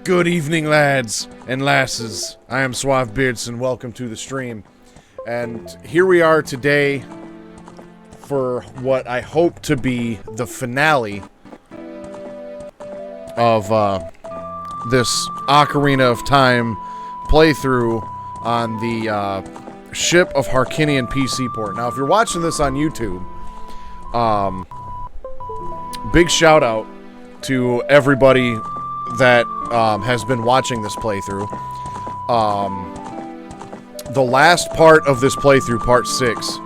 Good evening, lads and lasses. I am Suave Beardson. Welcome to the stream. And here we are today for what I hope to be the finale of this Ocarina of Time playthrough on the Ship of Harkinian PC port. Now, if you're watching this on YouTube, big shout out to everybody that has been watching this playthrough. The last part of this playthrough, part 6,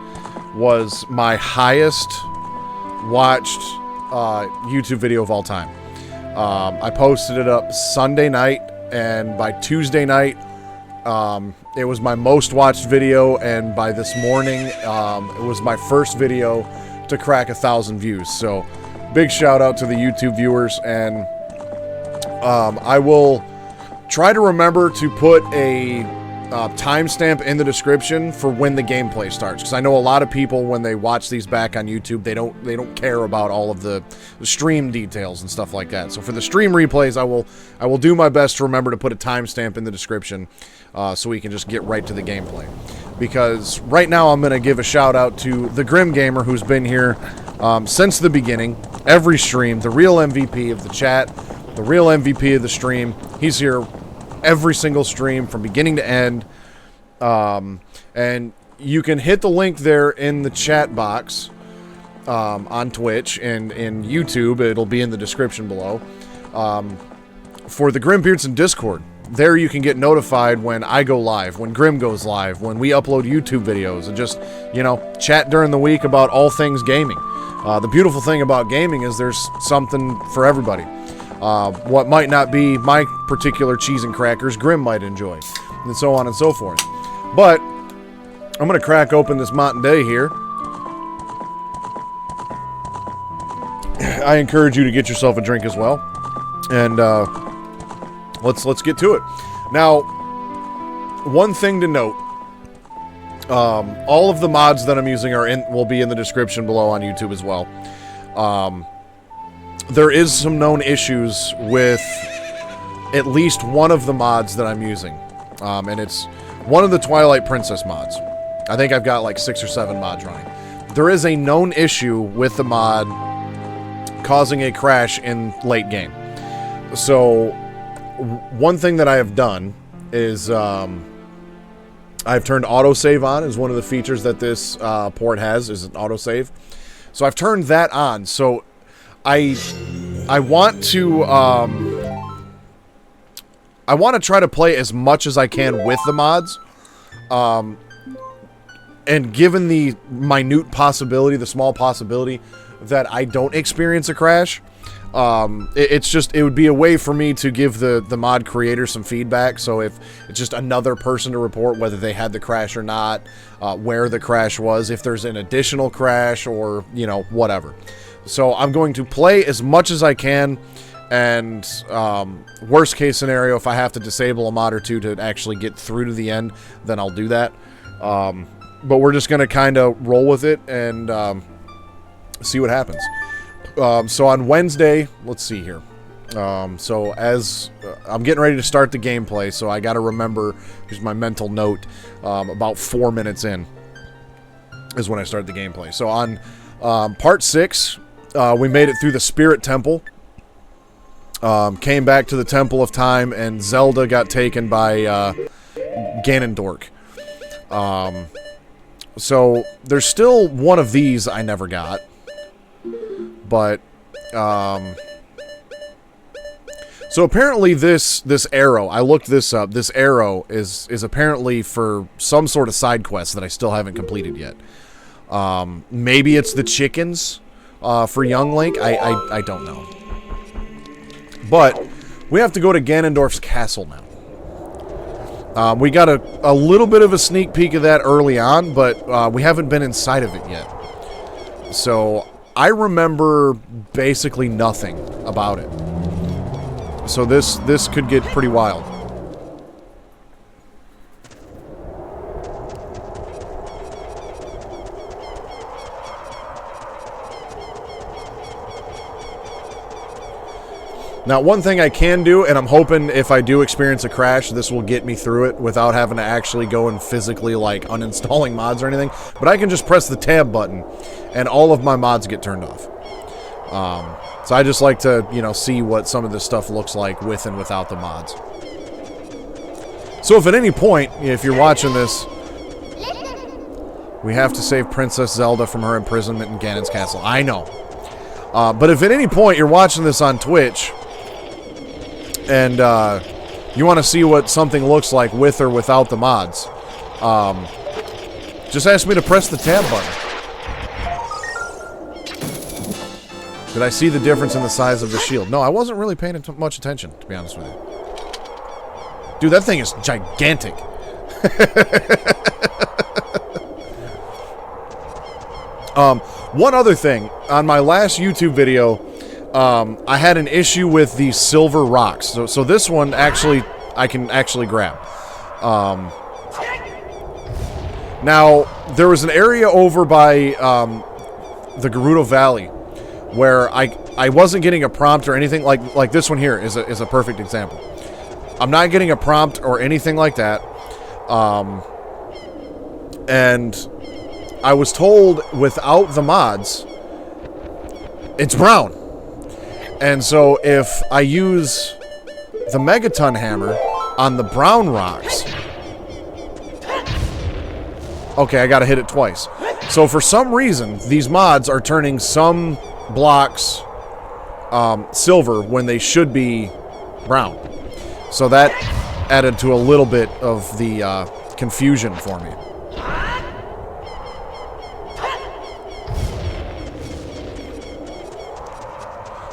was my highest watched YouTube video of all time. I posted it up Sunday night, and by Tuesday night, it was my most watched video, and by this morning, it was my first video to crack 1,000 views. So, big shout out to the YouTube viewers, and I will try to remember to put a timestamp in the description for when the gameplay starts, because I know a lot of people, when they watch these back on YouTube, they don't care about all of the stream details and stuff like that. So for the stream replays, I will do my best to remember to put a timestamp in the description, so we can just get right to the gameplay. Because right now I'm going to give a shout out to the Grim Gamer, who's been here since the beginning, every stream, the real MVP of the chat, the real MVP of the stream. He's here every single stream from beginning to end. And you can hit the link there in the chat box on Twitch and in YouTube. It'll be in the description below. For the Grim Beardson Discord. There you can get notified when I go live, when Grim goes live, when we upload YouTube videos, and just, you know, chat during the week about all things gaming. The beautiful thing about gaming is there's something for everybody. What might not be my particular cheese and crackers, Grim might enjoy, and so on and so forth. But I'm going to crack open this Mountain Day here. I encourage you to get yourself a drink as well, and let's get to it. Now, one thing to note: all of the mods that I'm using will be in the description below on YouTube as well. There is some known issues with at least one of the mods that I'm using. And it's one of the Twilight Princess mods. I think I've got like 6 or 7 mods running. There is a known issue with the mod causing a crash in late game. So, one thing that I have done is I've turned autosave on, is one of the features that this port has, is an autosave. So I've turned that on. So I want to try to play as much as I can with the mods, and given the minute possibility, the small possibility that I don't experience a crash, it would be a way for me to give the mod creator some feedback. So if it's just another person to report whether they had the crash or not, where the crash was, if there's an additional crash, or, you know, whatever. So I'm going to play as much as I can, and worst case scenario, if I have to disable a mod or two to actually get through to the end, then I'll do that. But we're just going to kind of roll with it and see what happens. So on Wednesday, let's see here. So as I'm getting ready to start the gameplay, so I got to remember, here's my mental note, about 4 minutes in is when I start the gameplay. So on part 6, we made it through the Spirit Temple, came back to the Temple of Time, and Zelda got taken by Ganondorf. So there's still one of these I never got, but so apparently this arrow, I looked this up, this arrow is apparently for some sort of side quest that I still haven't completed yet. Maybe it's the chickens for young Link. I don't know. But we have to go to Ganondorf's castle now. We got a little bit of a sneak peek of that early on, but we haven't been inside of it yet. So I remember basically nothing about it. So this could get pretty wild. Now, one thing I can do, and I'm hoping if I do experience a crash, this will get me through it without having to actually go and physically, like, uninstalling mods or anything. But I can just press the tab button, and all of my mods get turned off. So I just like to, you know, see what some of this stuff looks like with and without the mods. So if at any point, if you're watching this, we have to save Princess Zelda from her imprisonment in Ganon's castle. I know. But if at any point you're watching this on Twitch, and you want to see what something looks like with or without the mods, just ask me to press the tab button. Did I see the difference in the size of the shield? No, I wasn't really paying much attention, to be honest with you. Dude, that thing is gigantic. One other thing. On my last YouTube video, I had an issue with the silver rocks. So this one, actually, I can actually grab. Now, there was an area over by the Gerudo Valley where I wasn't getting a prompt or anything. Like this one here is a perfect example. I'm not getting a prompt or anything like that. And I was told without the mods, it's brown. And so if I use the Megaton hammer on the brown rocks... Okay, I gotta hit it twice. So for some reason, these mods are turning some blocks silver when they should be brown. So that added to a little bit of the confusion for me.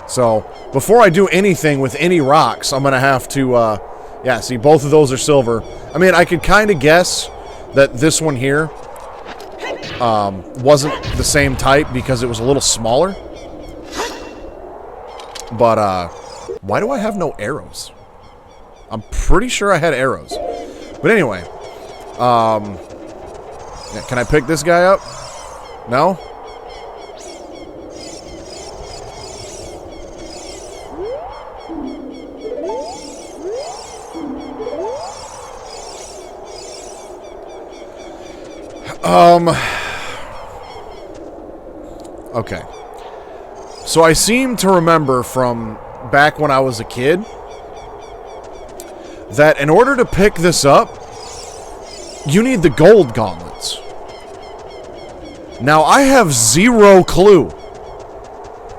So, before I do anything with any rocks, I'm going to have to, yeah, see, both of those are silver. I mean, I could kind of guess that this one here wasn't the same type because it was a little smaller. But, why do I have no arrows? I'm pretty sure I had arrows. But anyway, yeah, can I pick this guy up? No? Okay. So I seem to remember from back when I was a kid that in order to pick this up, you need the gold gauntlets. Now, I have zero clue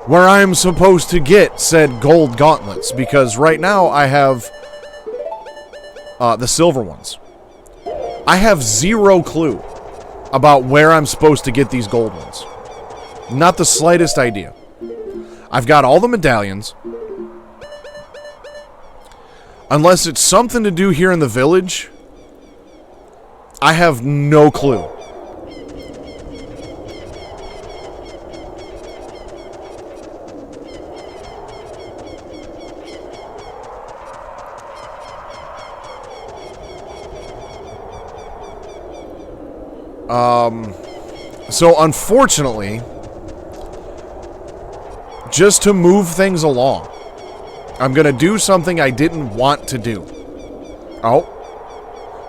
where I'm supposed to get said gold gauntlets, because right now I have the silver ones. I have zero clue about where I'm supposed to get these gold ones. Not the slightest idea. I've got all the medallions. Unless it's something to do here in the village, I have no clue. So unfortunately, just to move things along, I'm gonna do something I didn't want to do. Oh.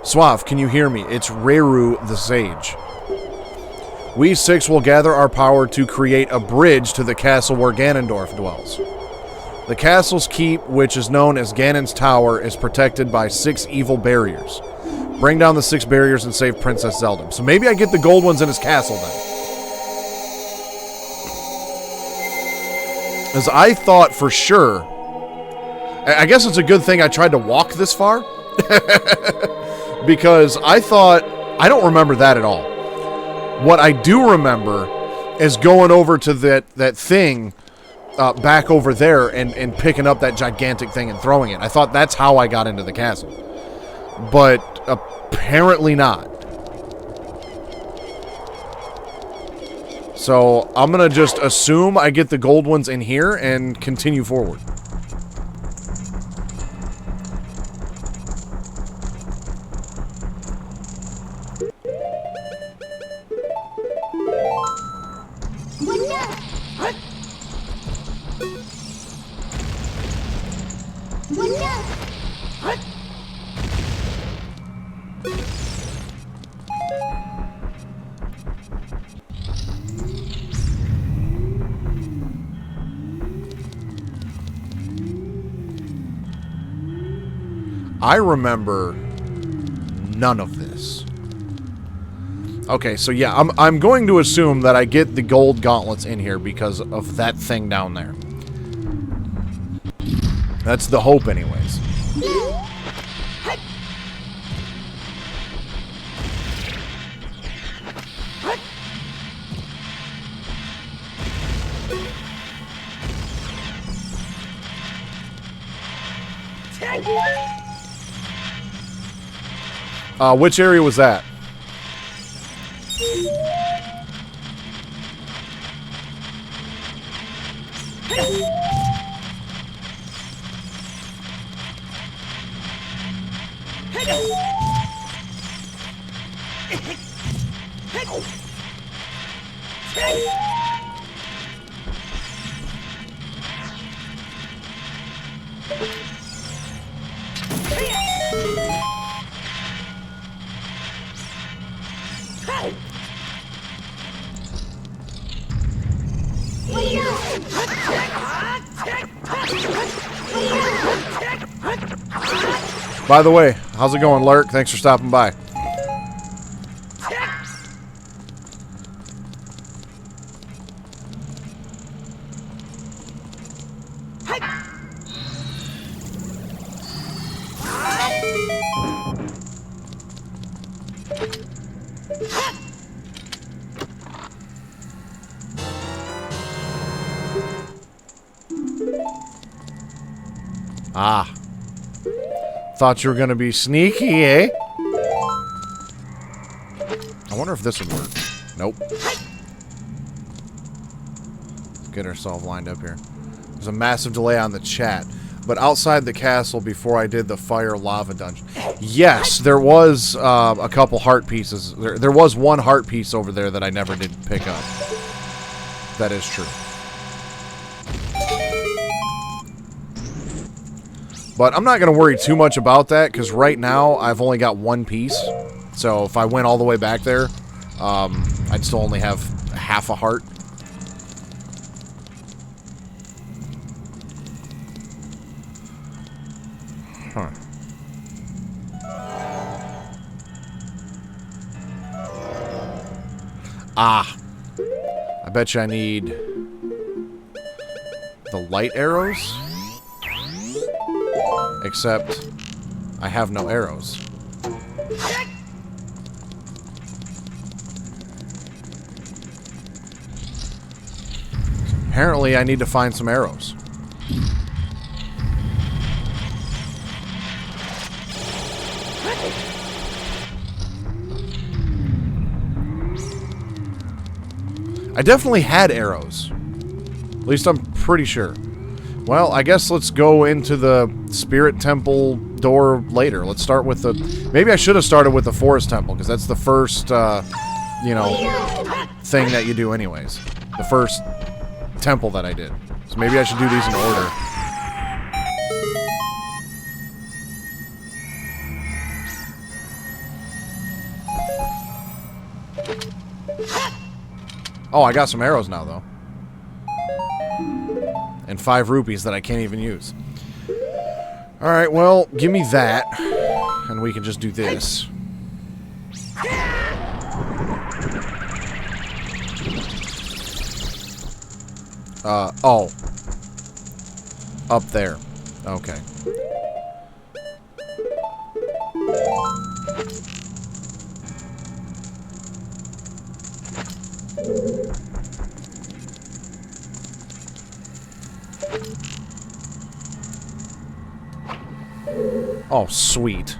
Suave, can you hear me? It's Reru the Sage. We six will gather our power to create a bridge to the castle where Ganondorf dwells. The castle's keep, which is known as Ganon's Tower, is protected by 6 evil barriers. Bring down the 6 barriers and save Princess Zelda. So maybe I get the gold ones in his castle then. As I thought for sure... I guess it's a good thing I tried to walk this far. Because I thought... I don't remember that at all. What I do remember is going over to that thing back over there and picking up that gigantic thing and throwing it. I thought that's how I got into the castle. But apparently not. So I'm going to just assume I get the gold ones in here and continue forward. I remember none of this. Okay, so yeah, I'm going to assume that I get the gold gauntlets in here because of that thing down there. That's the hope anyways. Which area was that? By the way, how's it going, Lurk? Thanks for stopping by. Ah. Thought you were going to be sneaky, eh? I wonder if this would work. Nope. Let's get ourselves lined up here. There's a massive delay on the chat. But outside the castle before I did the fire lava dungeon. Yes, there was a couple heart pieces. There was one heart piece over there that I never did pick up. That is true. But I'm not going to worry too much about that, because right now I've only got one piece. So if I went all the way back there, I'd still only have half a heart. Huh. Ah. I bet you I need the light arrows. Except, I have no arrows. Apparently, I need to find some arrows. I definitely had arrows. At least I'm pretty sure. Well, I guess let's go into the Spirit Temple door later. Let's start with the... Maybe I should have started with the Forest Temple, because that's the first, you know, thing that you do anyways. The first temple that I did. So maybe I should do these in order. Oh, I got some arrows now, though. And 5 rupees that I can't even use. Alright, well, give me that. And we can just do this. Oh. Up there. Okay. Oh, sweet.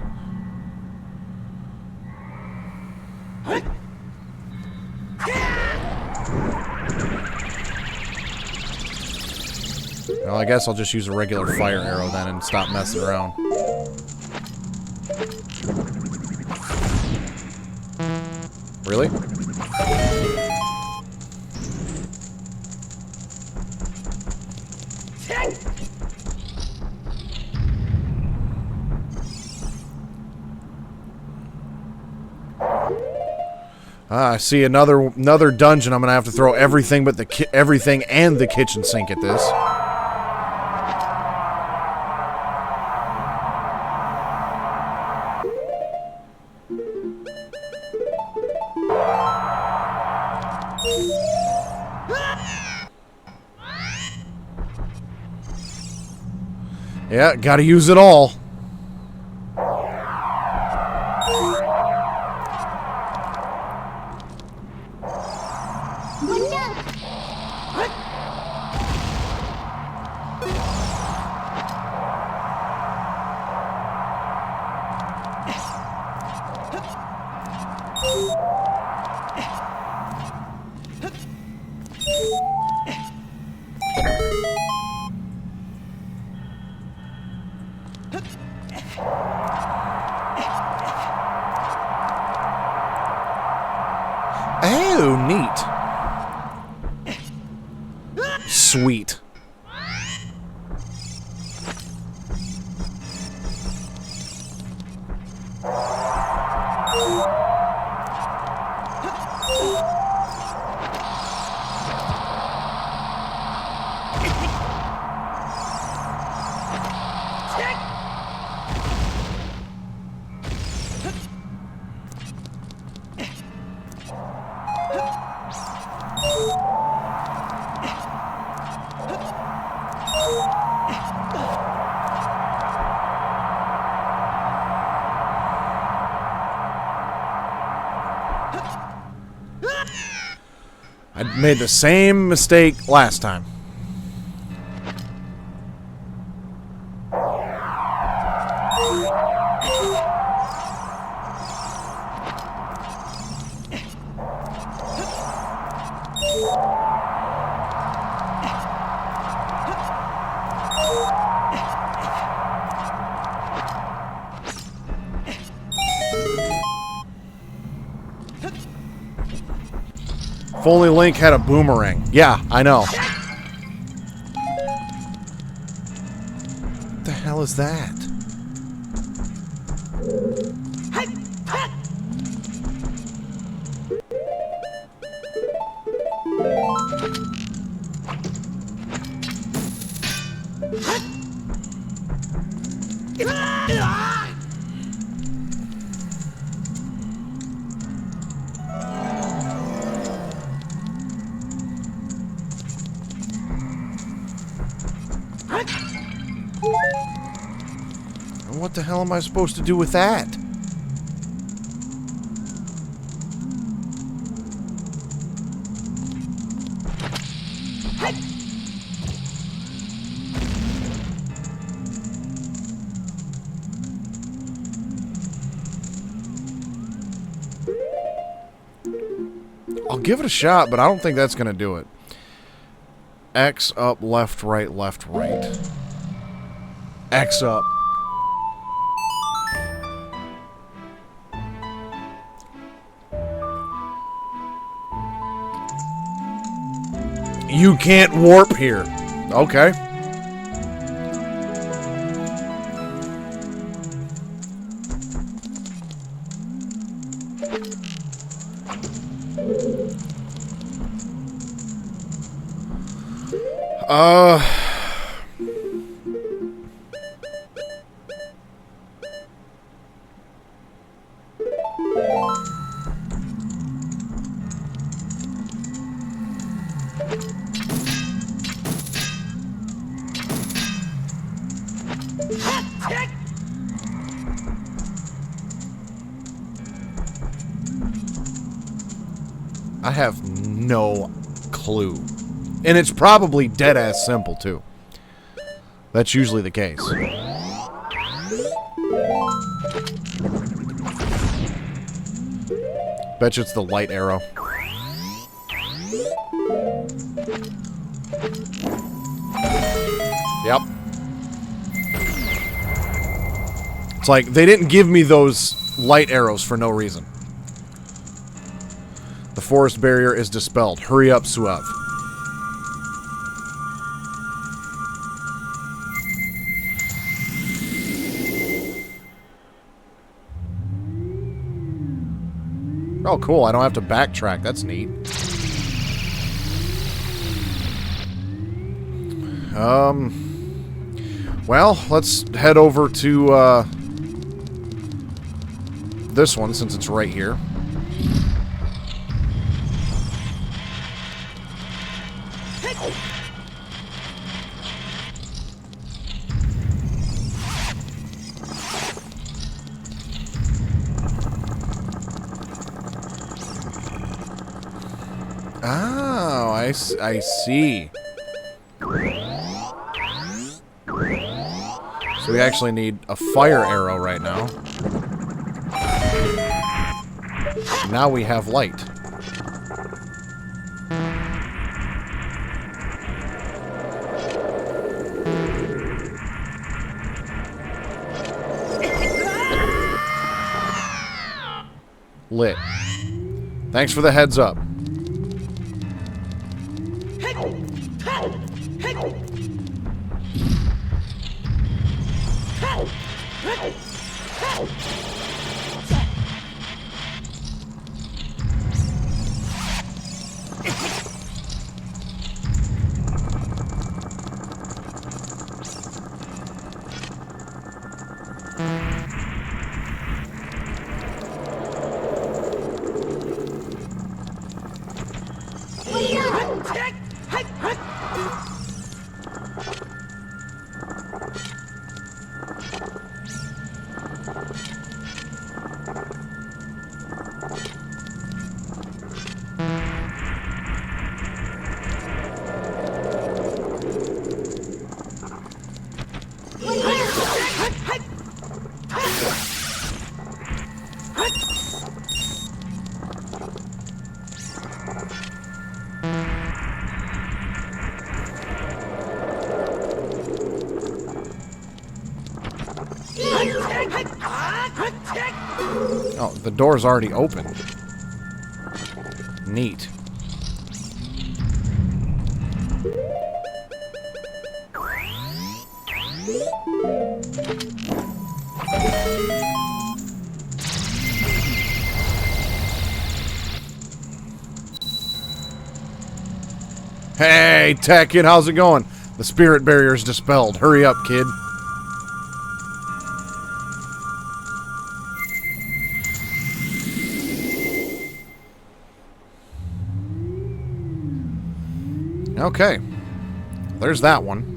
Well, I guess I'll just use a regular fire arrow then and stop messing around. Really? I see another dungeon. I'm gonna have to throw everything but everything and the kitchen sink at this. Yeah, gotta use it all. Oh, neat. Sweet. I made the same mistake last time. If only Link had a boomerang. Yeah, I know. What the hell is that? What the hell am I supposed to do with that? I'll give it a shot, but I don't think that's going to do it. X up, left, right, left, right. X up. You can't warp here. Okay. I have no clue. And it's probably dead-ass simple, too. That's usually the case. Bet you it's the light arrow. Yep. It's like, they didn't give me those light arrows for no reason. The forest barrier is dispelled. Hurry up, Suave. Oh, cool. I don't have to backtrack. That's neat. Well, let's head over to, this one, since it's right here. Oh, I see. So we actually need a fire arrow right now. Now we have light. Lit. Thanks for the heads up. Oh, the door's already open. Neat. Hey, Tekken, how's it going? The spirit barrier's dispelled. Hurry up, kid. Okay. There's that one.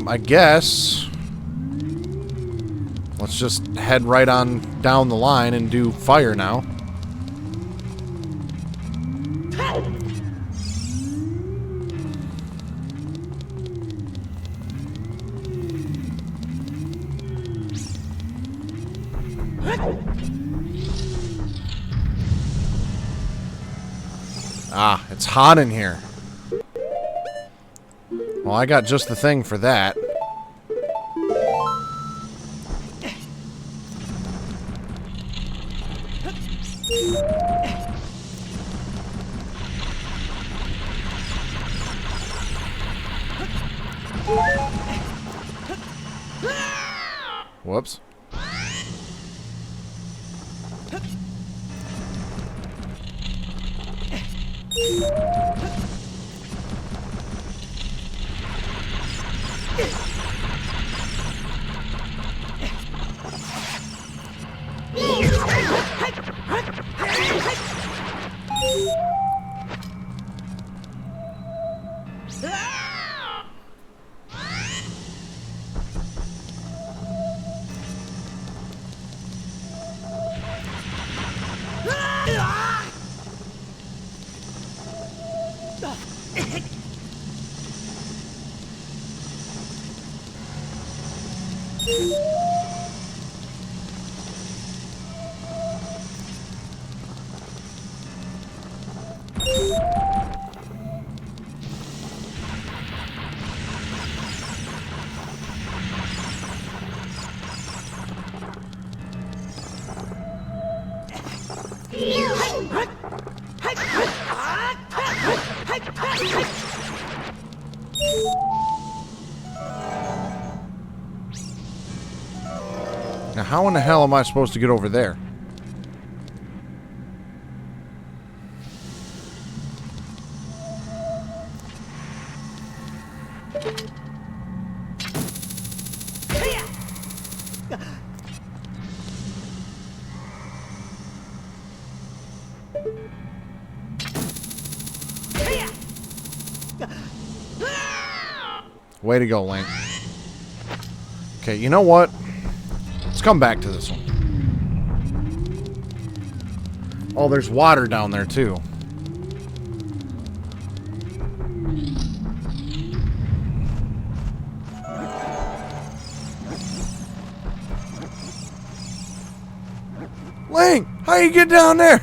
I guess let's just head right on down the line and do fire now. Ah, it's hot in here. Well, I got just the thing for that. Whoops. how in the hell am I supposed to get over there? Way to go, Link. Okay, you know what? Let's come back to this one. Oh, there's water down there, too. Link, how you get down there?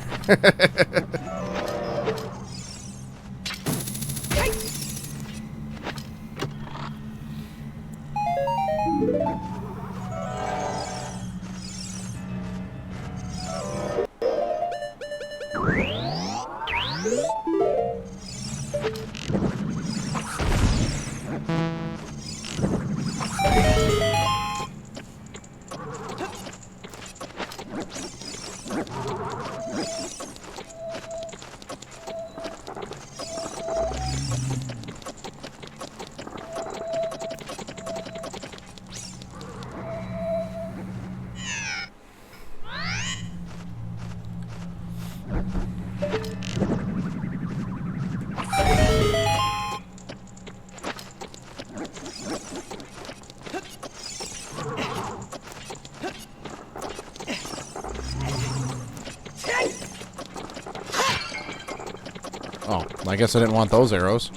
Oh, I guess I didn't want those arrows.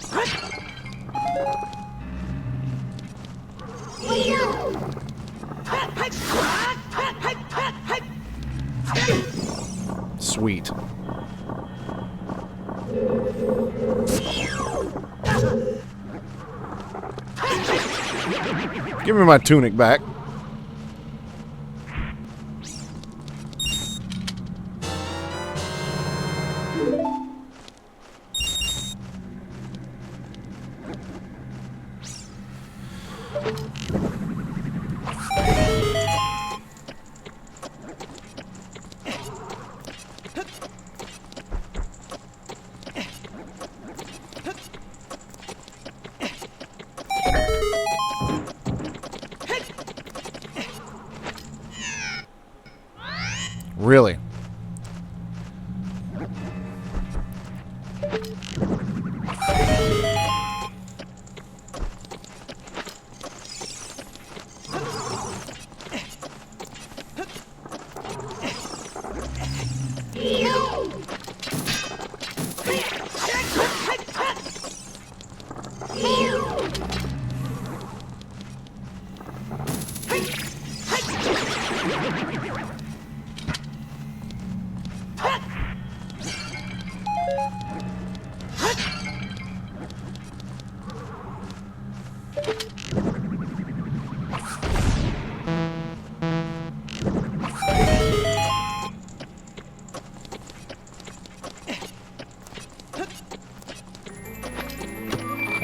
Sweet. Give me my tunic back. Really?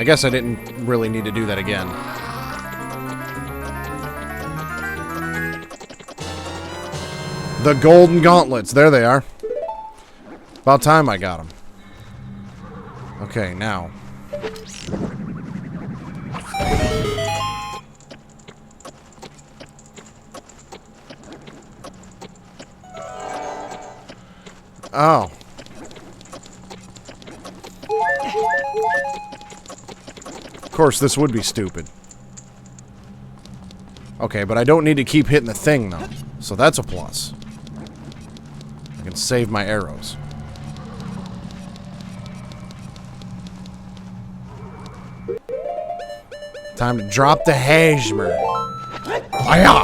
I guess I didn't really need to do that again. The golden gauntlets. There they are. About time I got them. Okay, now. Oh. Of course, this would be stupid. Okay, but I don't need to keep hitting the thing, though. So that's a plus. I can save my arrows. Time to drop the hammer. Aya!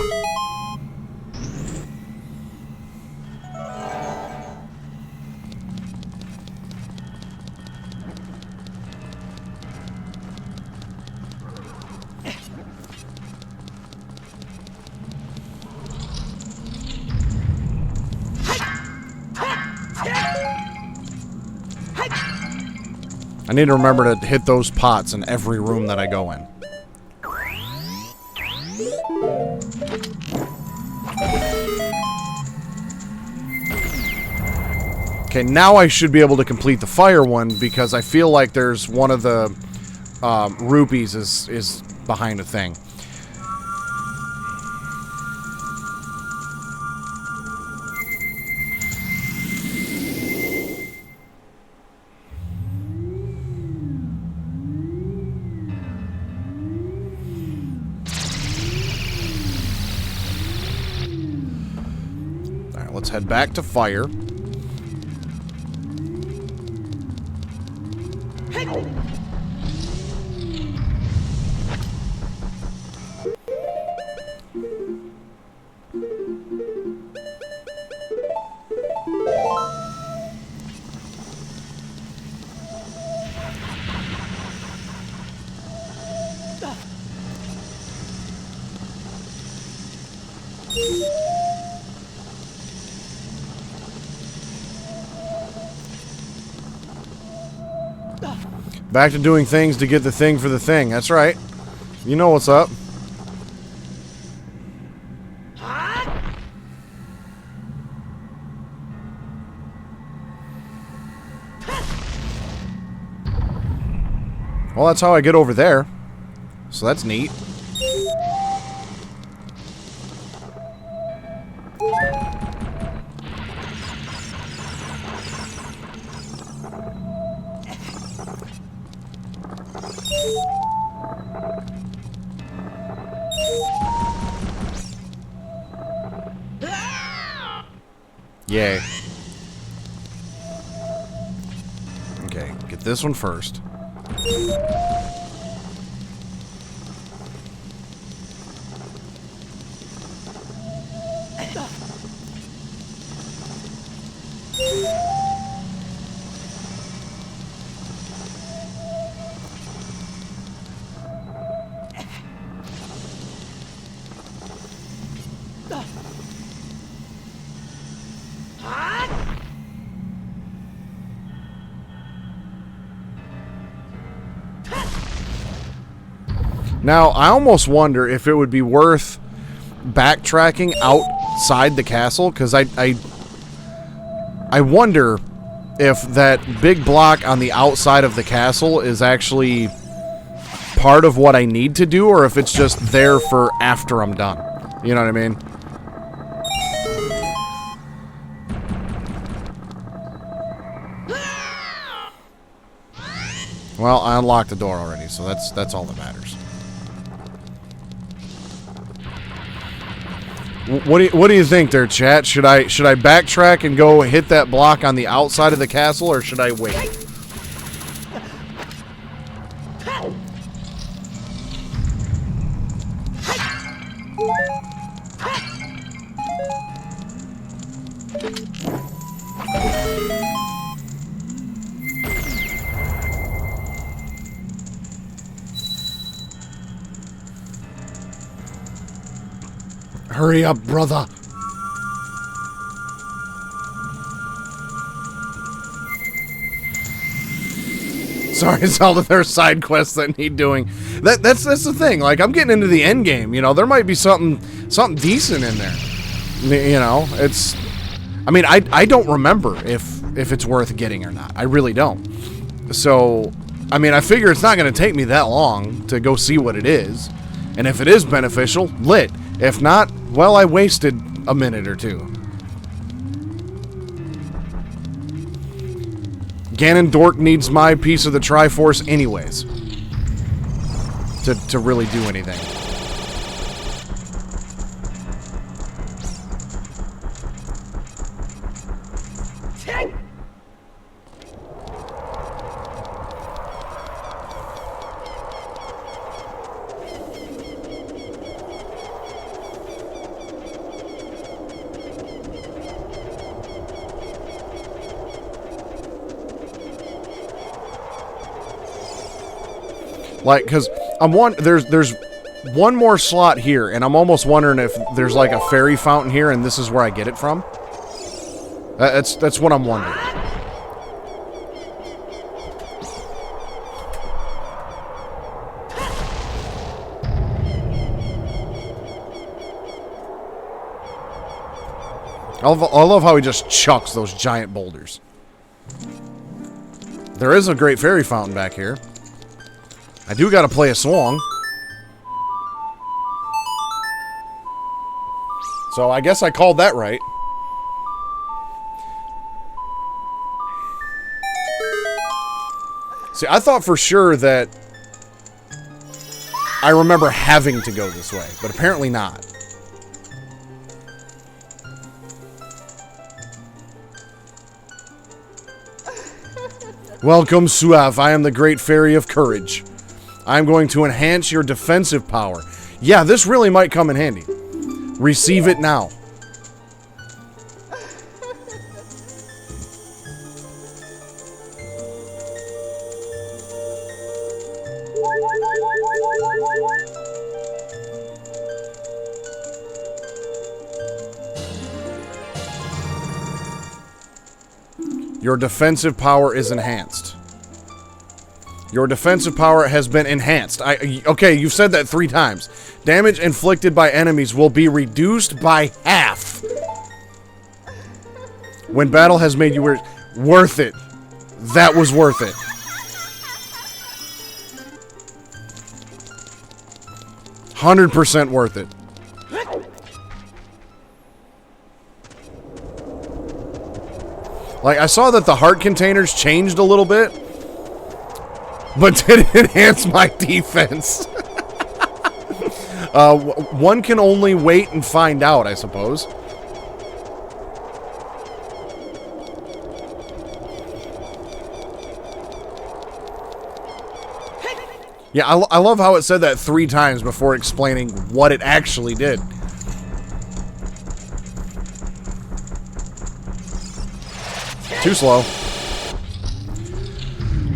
I need to remember to hit those pots in every room that I go in. Okay, now I should be able to complete the fire one because I feel like there's one of the rupees is behind a thing. All right, let's head back to fire. Back to doing things to get the thing for the thing. That's right. You know what's up. Well, that's how I get over there. So that's neat. Yay. Okay, get this one first. Now, I almost wonder if it would be worth backtracking outside the castle, because I wonder if that big block on the outside of the castle is actually part of what I need to do, or if it's just there for after I'm done. You know what I mean? Well, I unlocked the door already, so that's all that matters. What do you think there, chat? Should I backtrack and go hit that block on the outside of the castle, or should I wait? Hurry up, brother. Sorry, Zelda, there's side quests that need doing. That's the thing. Like, I'm getting into the end game, you know. There might be something decent in there. You know, it's I mean, I don't remember if it's worth getting or not. I really don't. So, I mean, I figure it's not going to take me that long to go see what it is. And if it is beneficial, lit. If not, well, I wasted a minute or two. Ganondorf needs my piece of the Triforce anyways. To really do anything. Like, because there's one more slot here, and I'm almost wondering if there's like a fairy fountain here, and this is where I get it from. That's what I'm wondering. I love how he just chucks those giant boulders. There is a great fairy fountain back here. I do gotta play a song. So I guess I called that right. See, I thought for sure that I remember having to go this way, but apparently not. Welcome, Suave. I am the Great Fairy of Courage. I am going to enhance your defensive power. Yeah, this really might come in handy. Receive it now. Your defensive power is enhanced. Your defensive power has been enhanced. Okay, you've said that 3 times. Damage inflicted by enemies will be reduced by half. When battle has made you worth it. That was worth it. %100 worth it. Like, I saw that the heart containers changed a little bit, but didn't enhance my defense. One can only wait and find out, I suppose. Yeah, I love how it said that 3 times before explaining what it actually did. Too slow.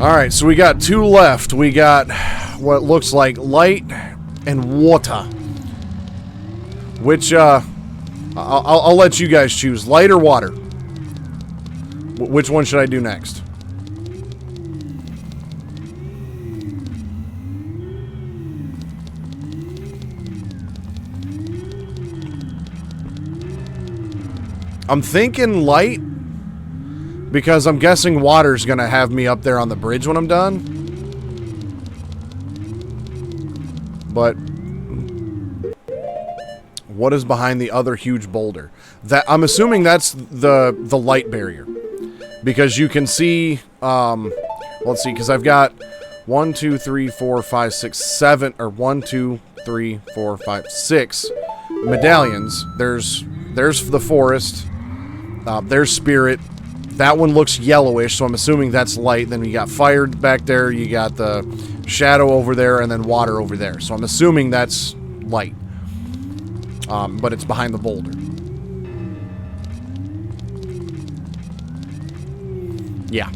Alright, so we got 2 left. We got what looks like light and water. Which, I'll let you guys choose. Light or water? Which one should I do next? I'm thinking light. Because I'm guessing water's gonna have me up there on the bridge when I'm done. But what is behind the other huge boulder? That I'm assuming that's the light barrier. Because you can see let's see, because I've got 1, 2, 3, 4, 5, 6, 7 or 1, 2, 3, 4, 5, 6 medallions. There's the forest. There's spirit. That one looks yellowish, so I'm assuming that's light. Then you got fire back there, you got the shadow over there, and then water over there. So I'm assuming that's light. But it's behind the boulder. Yeah.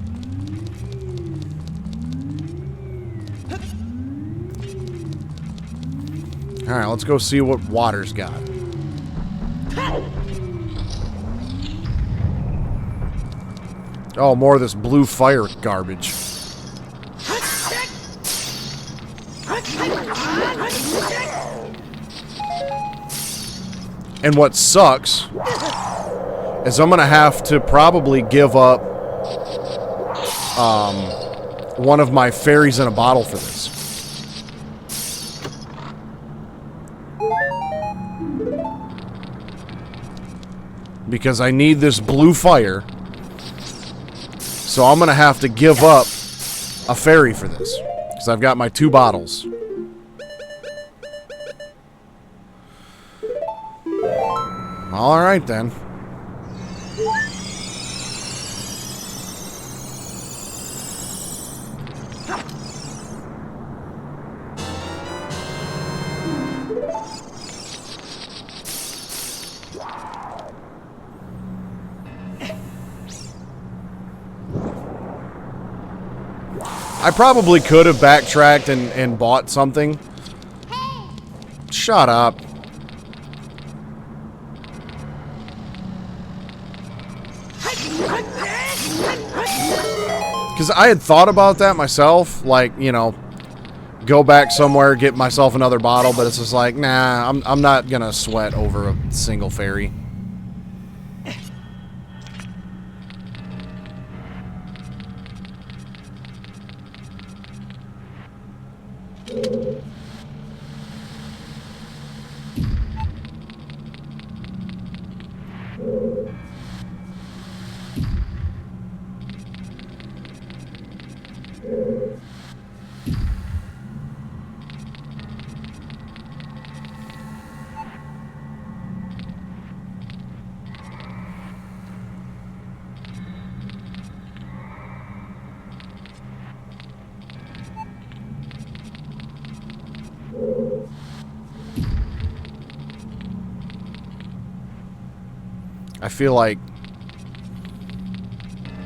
Alright, let's go see what water's got. Oh, more of this blue fire garbage. And what sucks is I'm gonna have to probably give up one of my fairies in a bottle for this. Because I need this blue fire. So I'm going to have to give up a fairy for this. Because I've got my 2 bottles. Alright then. I probably could have backtracked and bought something. Shut up. Because I had thought about that myself. Like, you know, go back somewhere, get myself another bottle. But it's just like, nah, I'm not going to sweat over a single fairy. I feel like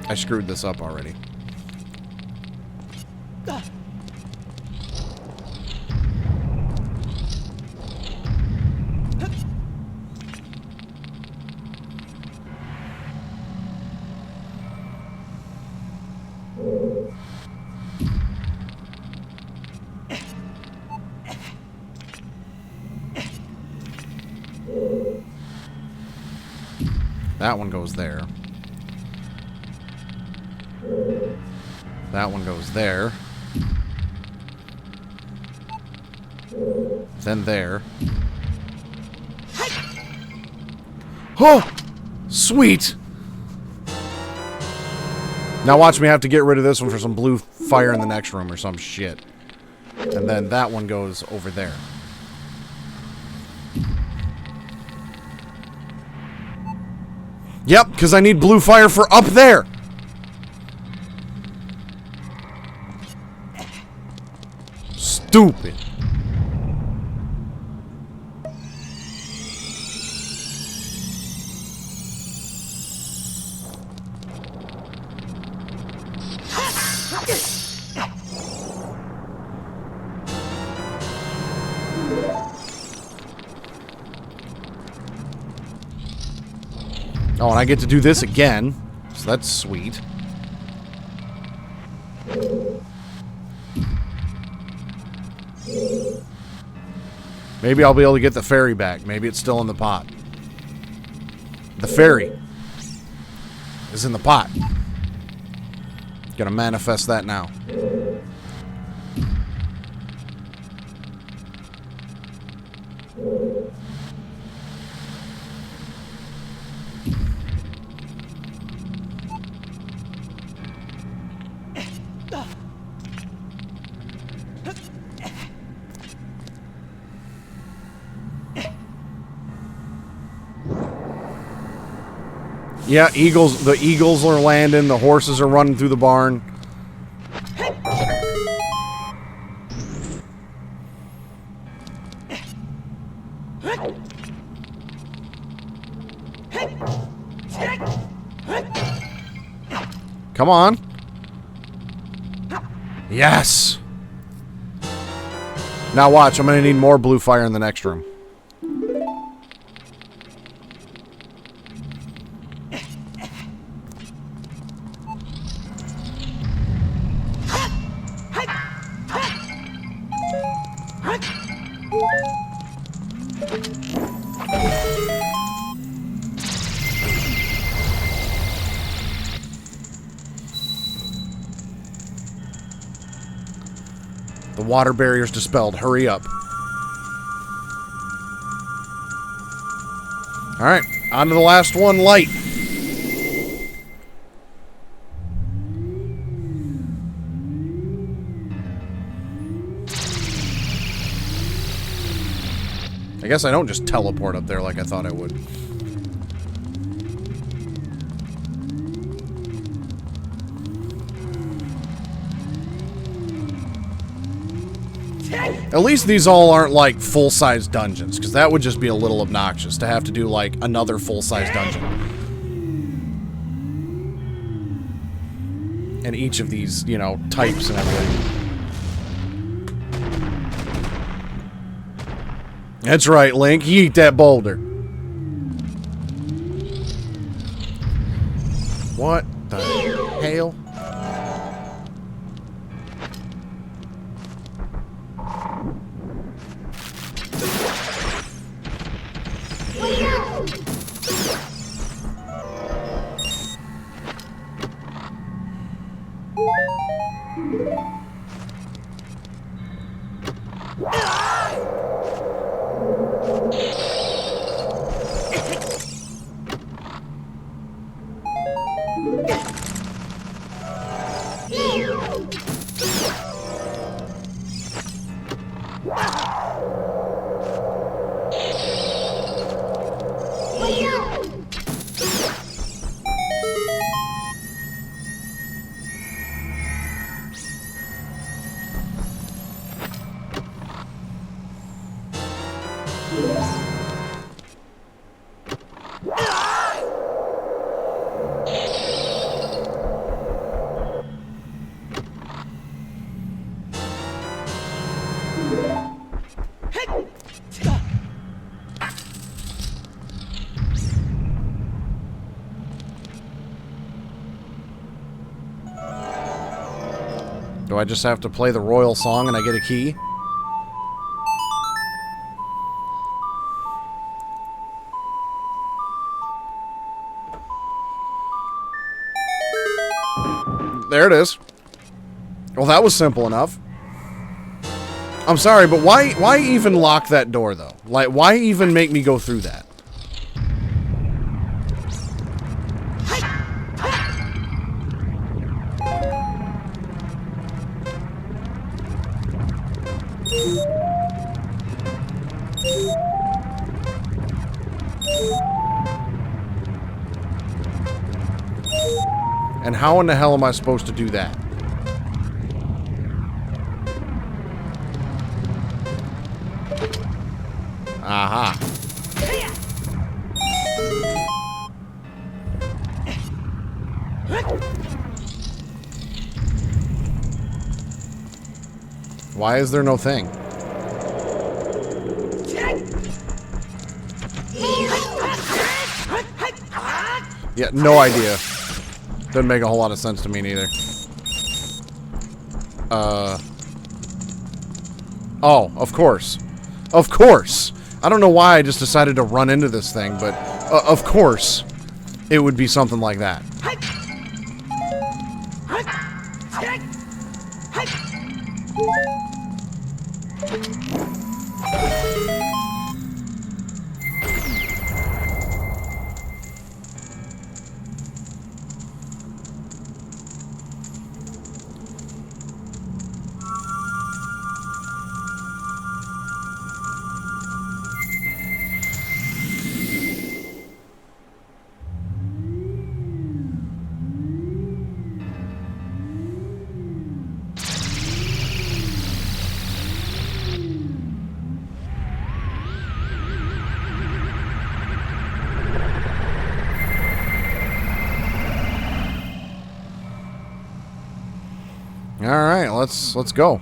I screwed this up already. That one goes there. That one goes there. Then there. Oh! Sweet! Now watch me have to get rid of this one for some blue fire in the next room or some shit. And then that one goes over there. Yep, because I need blue fire for up there. Stupid. Oh, and I get to do this again, so that's sweet. Maybe I'll be able to get the fairy back. Maybe it's still in the pot. The fairy is in the pot. Gonna manifest that now. Yeah, eagles. The eagles are landing. The horses are running through the barn. Come on. Yes. Now watch. I'm going to need more blue fire in the next room. The water barrier's dispelled. Hurry up. Alright, on to the last one, light. I guess I don't just teleport up there like I thought I would. At least these all aren't like full-size dungeons, because that would just be a little obnoxious to have to do like another full-size dungeon. And each of these, you know, types and everything. That's right, Link. Yeet that boulder. What the hell? Do I just have to play the royal song and I get a key? There it is. Well, that was simple enough. I'm sorry, but why even lock that door, though? Like, why even make me go through that? And how in the hell am I supposed to do that? Aha. Why is there no thing? Yeah, no idea. Doesn't make a whole lot of sense to me neither. Oh, of course. Of course. I don't know why I just decided to run into this thing, but of course it would be something like that. All right, let's go.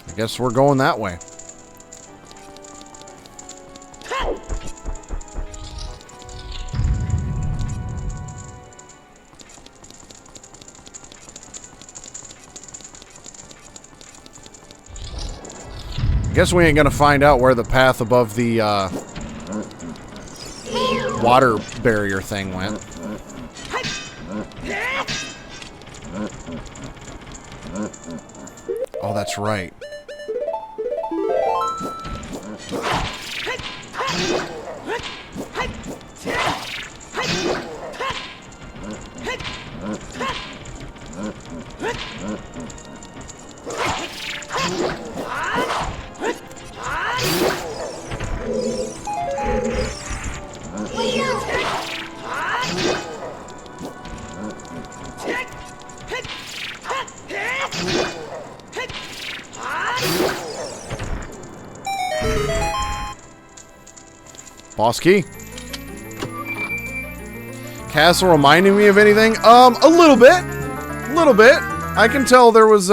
I guess we're going that way. Guess we ain't gonna find out where the path above the water barrier thing went. Oh, that's right. Boss key. Castle reminding me of anything? A little bit. A little bit. I can tell there was,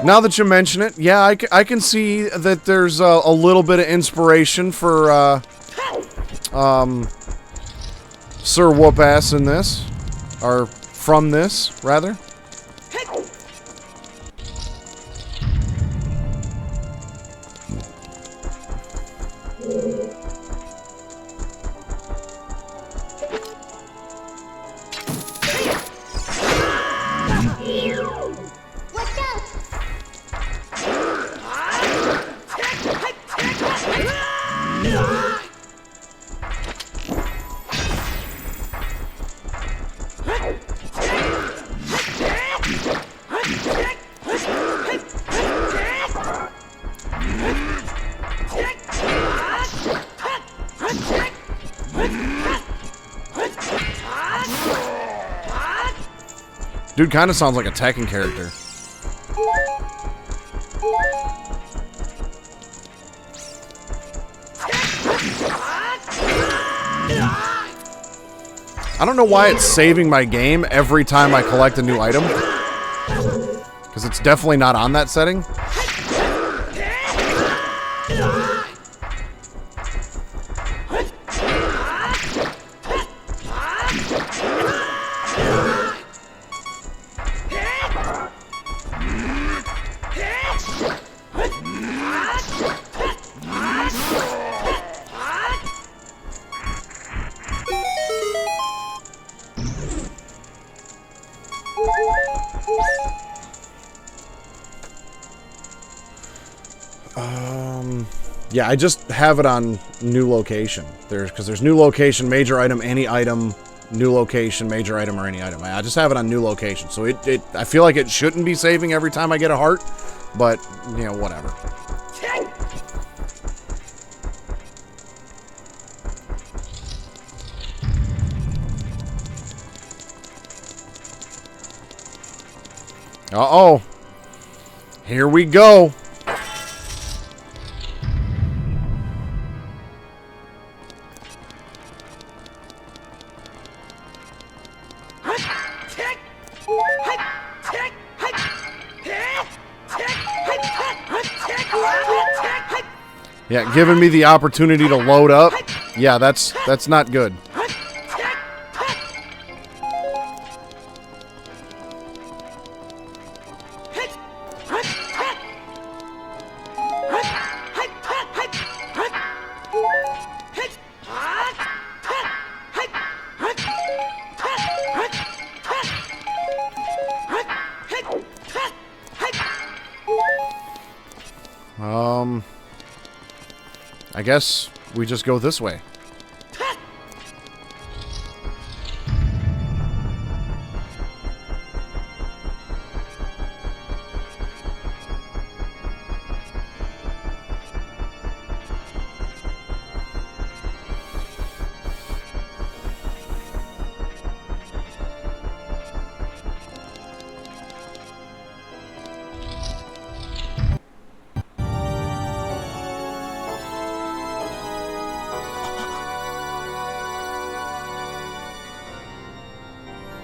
Now that you mention it, yeah, I can see that there's a little bit of inspiration for Sir Whoop-Ass in this. Or from this, rather. Dude kind of sounds like a Tekken character. I don't know why it's saving my game every time I collect a new item. Because it's definitely not on that setting. Yeah, I just have it on new location. Because there's new location, major item, any item, new location, major item, or any item. I just have it on new location. So I feel like it shouldn't be saving every time I get a heart, but, you know, whatever. Uh-oh. Here we go. Yeah, giving me the opportunity to load up. Yeah, that's not good. I guess we just go this way.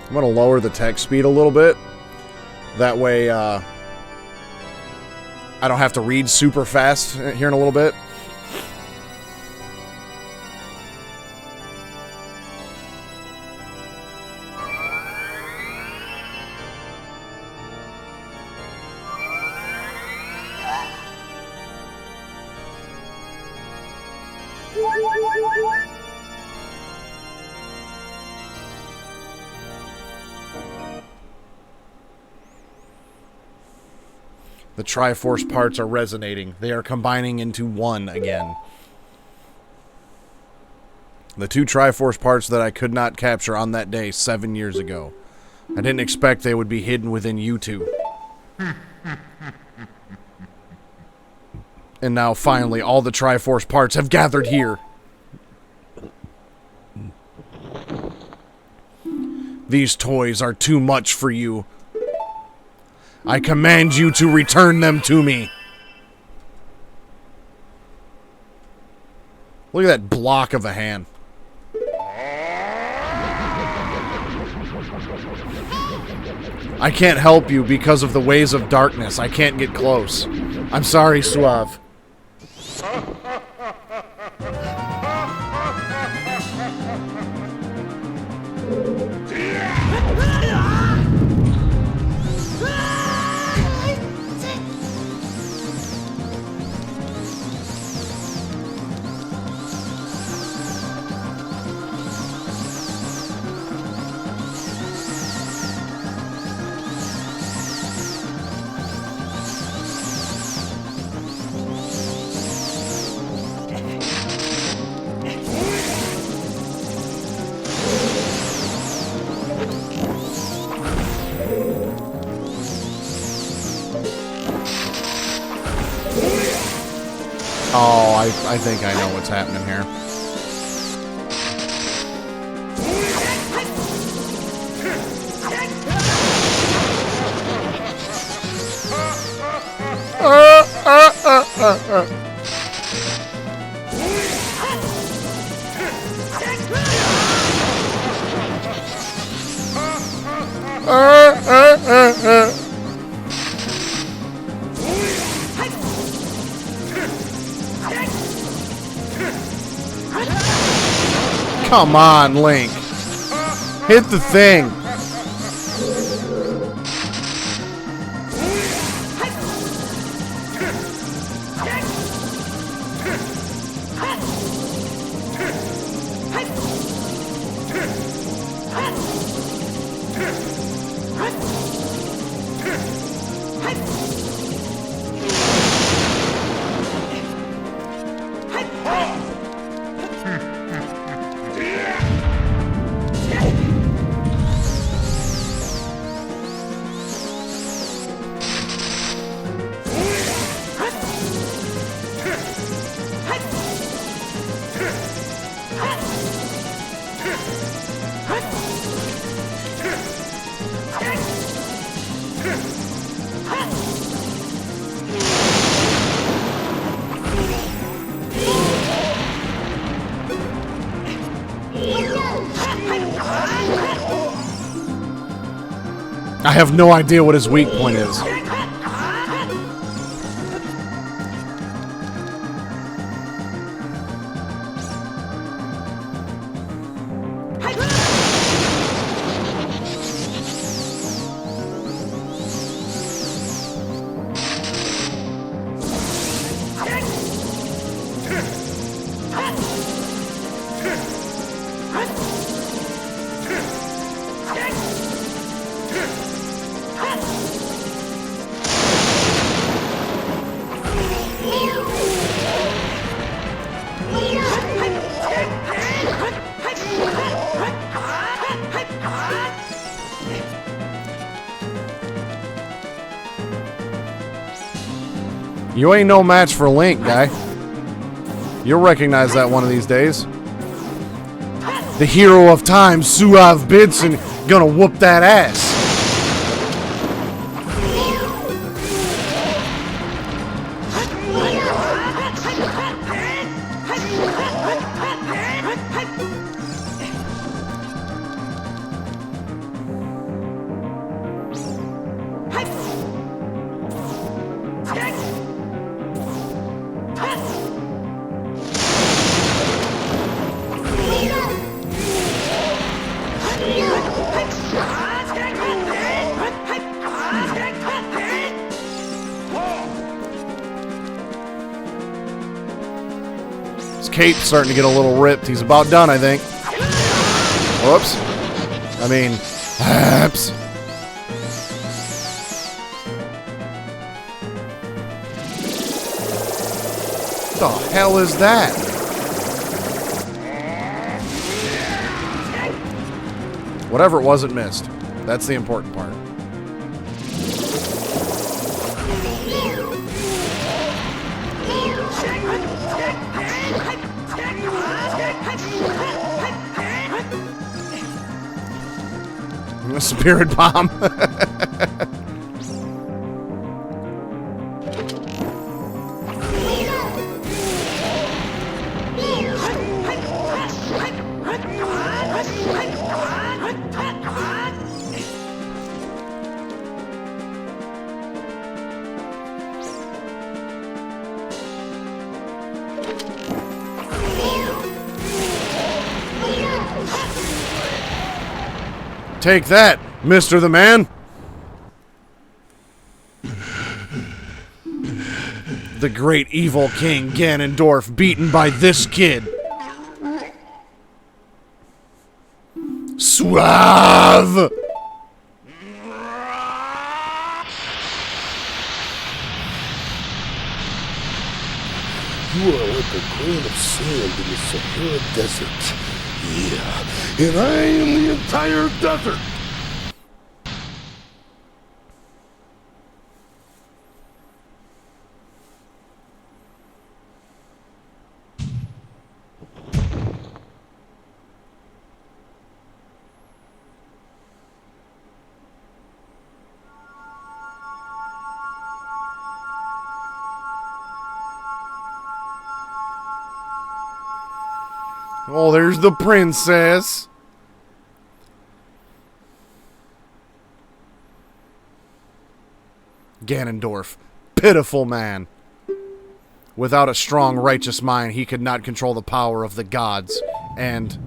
I'm going to lower the text speed a little bit. That way, I don't have to read super fast here in a little bit. The Triforce parts are resonating. They are combining into one again. The two Triforce parts that I could not capture on that day 7 years ago. I didn't expect they would be hidden within you two. And now, finally, all the Triforce parts have gathered here. These toys are too much for you. I command you to return them to me. Look at that block of a hand. I can't help you because of the ways of darkness. I can't get close. I'm sorry, Suave. Oh, I think I know what's happening here. Come on, Link. Hit the thing. I have no idea what his weak point is. You ain't no match for Link, guy. You'll recognize that one of these days. The hero of time, Suave Benson, gonna whoop that ass. Cape's starting to get a little ripped. He's about done, I think. Whoops. I mean, oops. What the hell is that? Whatever it was, it missed. That's the important part. A spirit bomb. Take that, Mr. the Man. The great evil King Ganondorf beaten by this kid. Suave! You are like a grain of sand in the Sahara Desert. Yeah, and I am the entire desert. Oh, there's the princess. Ganondorf, pitiful man. Without a strong, righteous mind, he could not control the power of the gods. And...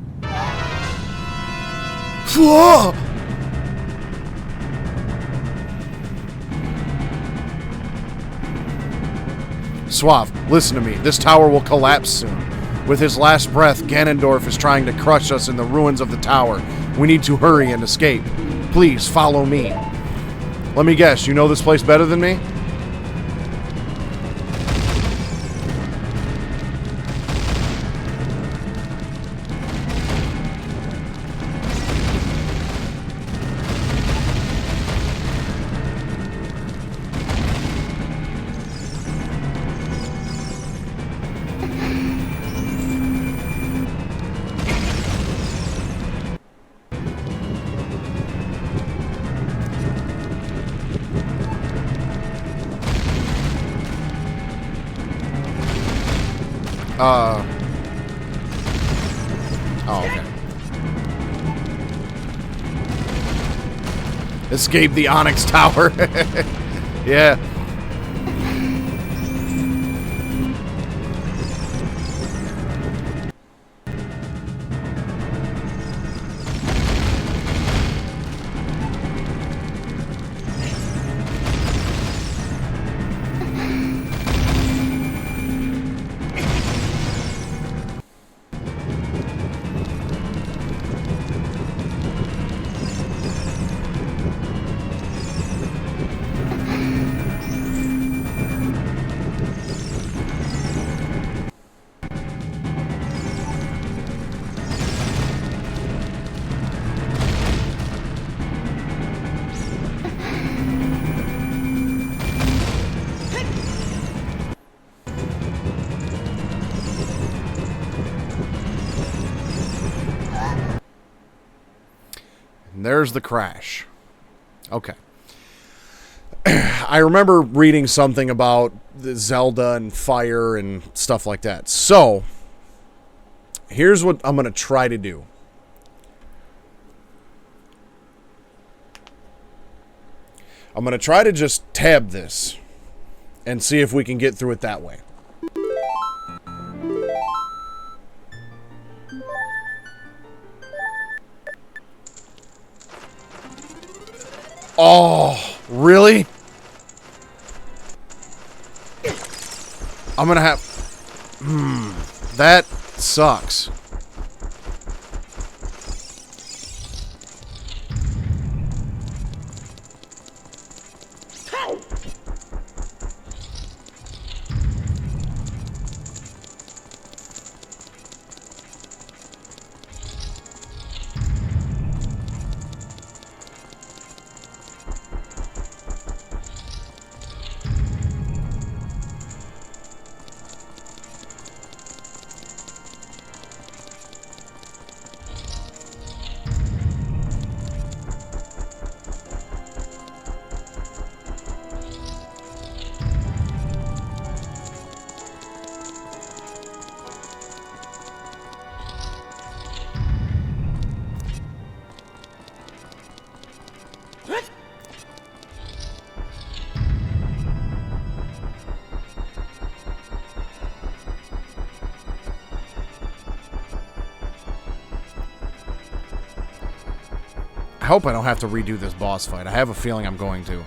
Suave, listen to me. This tower will collapse soon. With his last breath, Ganondorf is trying to crush us in the ruins of the tower. We need to hurry and escape. Please, follow me. Let me guess, you know this place better than me? Oh, okay. Escape the Onyx Tower. Yeah. There's the crash. Okay. I remember reading something about the Zelda and fire and stuff like that. So, here's what I'm going to try to do. I'm going to try to just tab this and see if we can get through it that way. Oh, really? I'm gonna have... that sucks. I hope I don't have to redo this boss fight. I have a feeling I'm going to.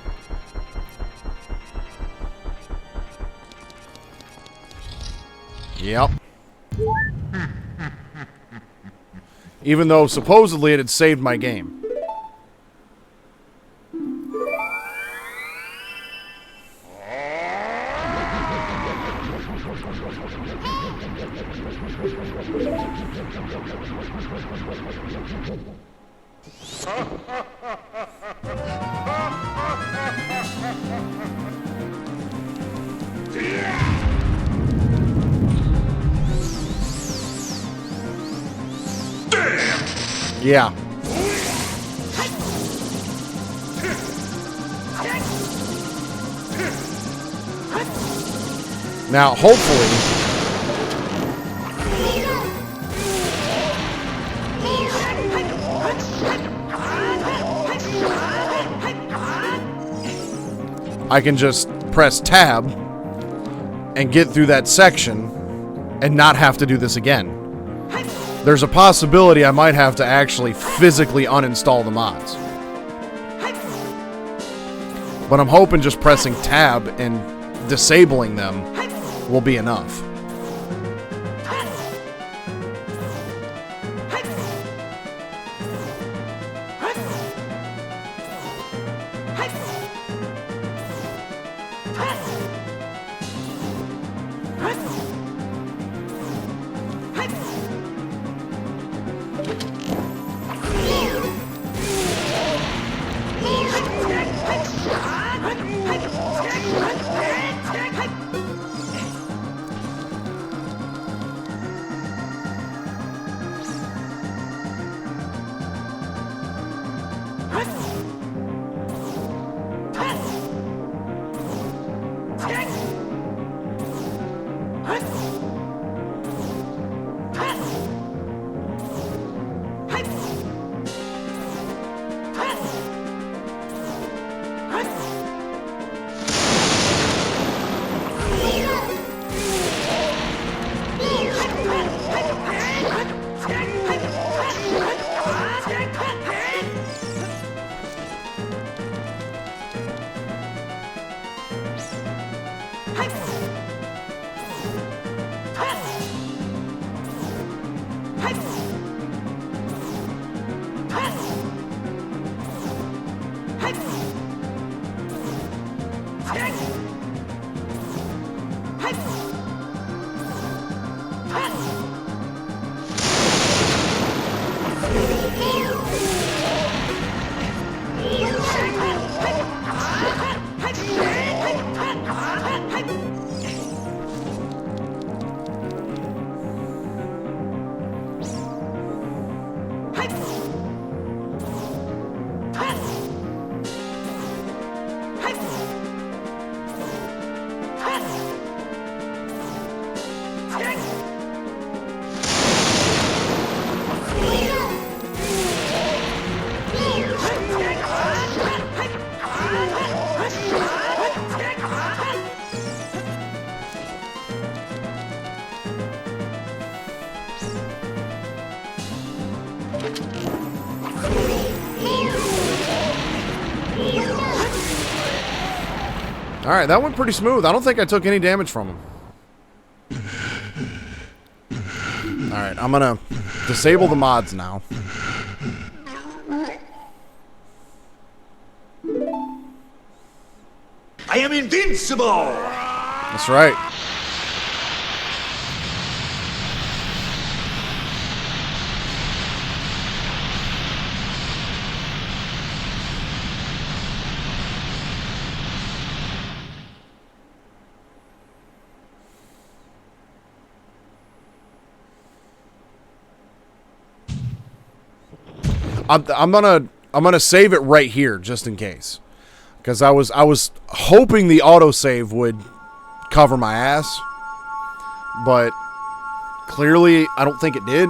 Yep. Even though supposedly it had saved my game. Yeah. Now, hopefully... I can just press tab and get through that section and not have to do this again. There's a possibility I might have to actually physically uninstall the mods. But I'm hoping just pressing tab and disabling them will be enough. Alright, that went pretty smooth. I don't think I took any damage from him. Alright, I'm gonna disable the mods now. I am invincible! That's right. I'm gonna save it right here just in case, because I was hoping the autosave would cover my ass, but clearly I don't think it did.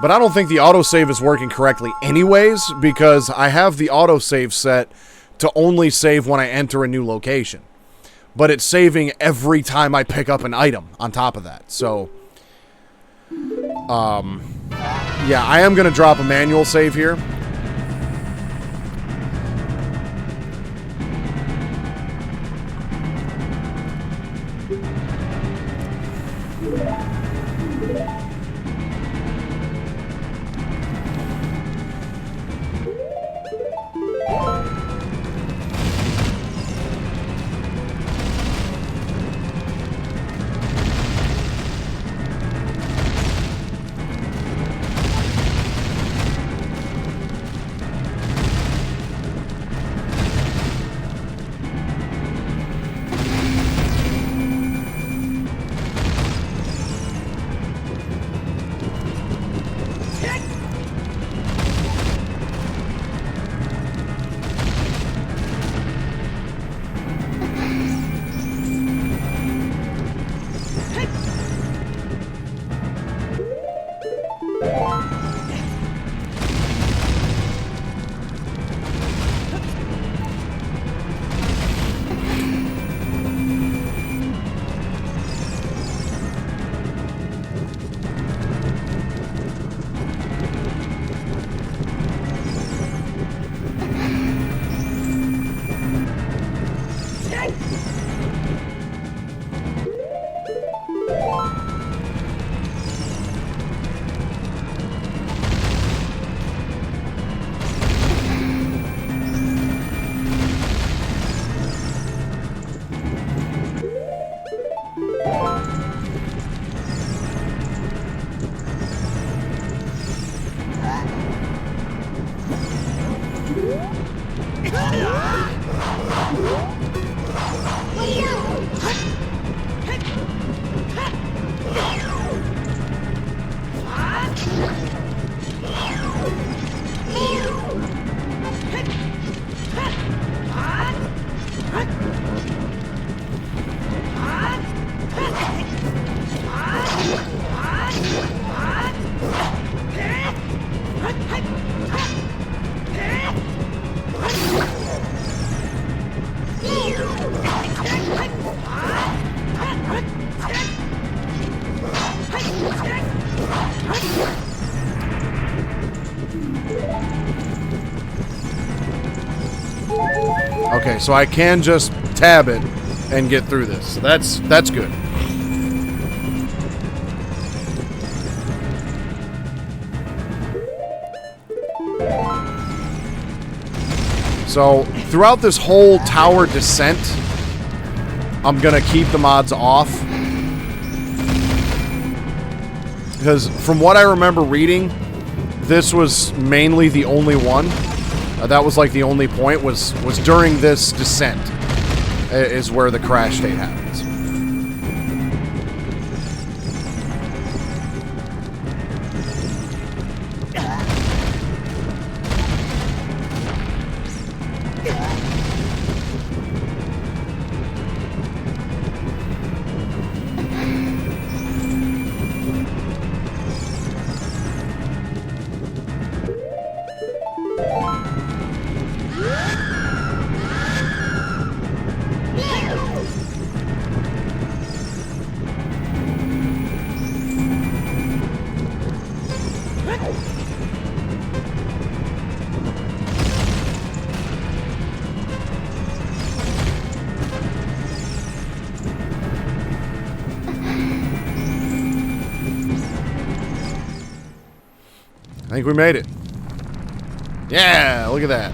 But I don't think the autosave is working correctly anyways, because I have the autosave set to only save when I enter a new location, but it's saving every time I pick up an item on top of that. So yeah, I am going to drop a manual save here. Okay, so I can just tab it and get through this. So that's good. So throughout this whole tower descent, I'm gonna keep the mods off. Because from what I remember reading, this was mainly the only one. That was like the only point was during this descent is where the crash state happens. I think we made it. Yeah, look at that.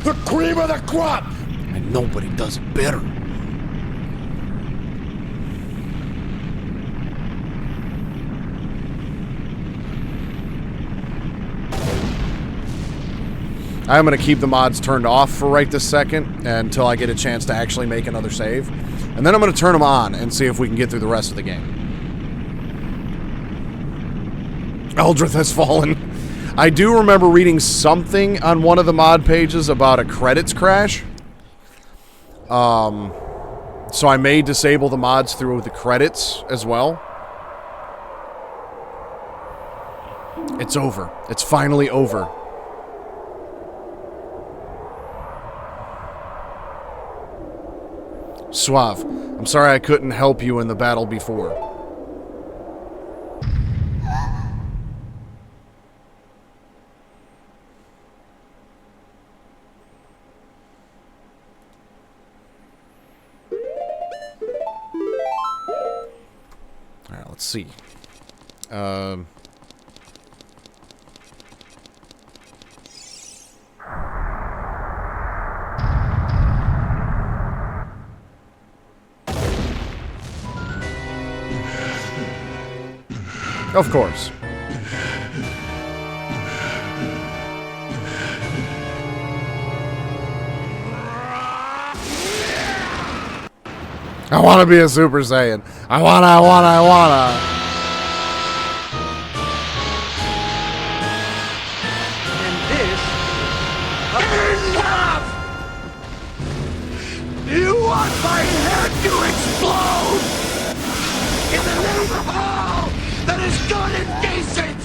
The cream of the crop! And nobody does it better. I'm going to keep the mods turned off for right this second until I get a chance to actually make another save. And then I'm going to turn them on and see if we can get through the rest of the game. Eldrith has fallen. I do remember reading something on one of the mod pages about a credits crash. So I may disable the mods through the credits as well. It's over. It's finally over. Suave, I'm sorry I couldn't help you in the battle before. Alright, let's see. Of course. I want to be a Super Saiyan. I wanna. And this... Enough! You want my head to explode? In the name of all that is good and decent!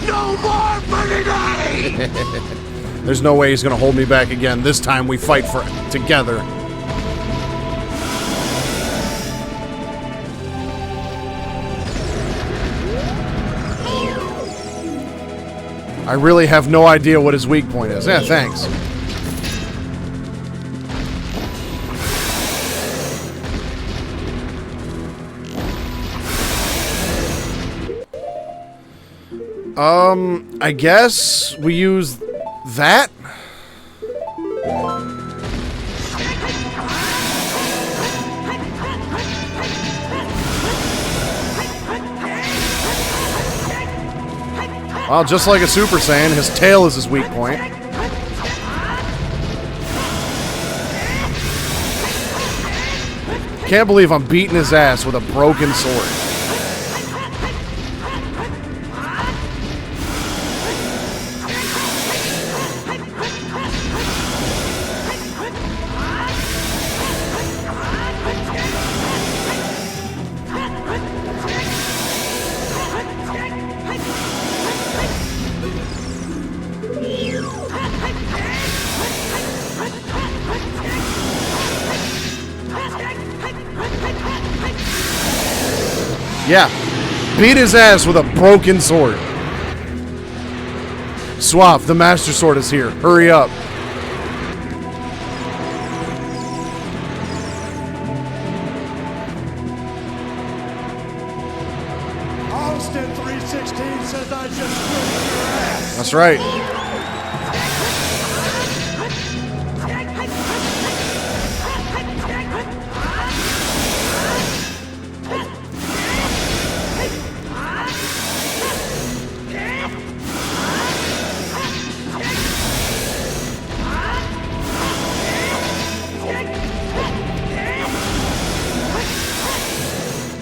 No more murder! There's no way he's gonna hold me back again. This time we fight for together. I really have no idea what his weak point is. Yeah, thanks. I guess we use that? Well, just like a Super Saiyan, his tail is his weak point. Can't believe I'm beating his ass with a broken sword. Yeah, beat his ass with a broken sword. Suave, the Master Sword is here. Hurry up. Austin 316 says I just whipped your ass. That's right.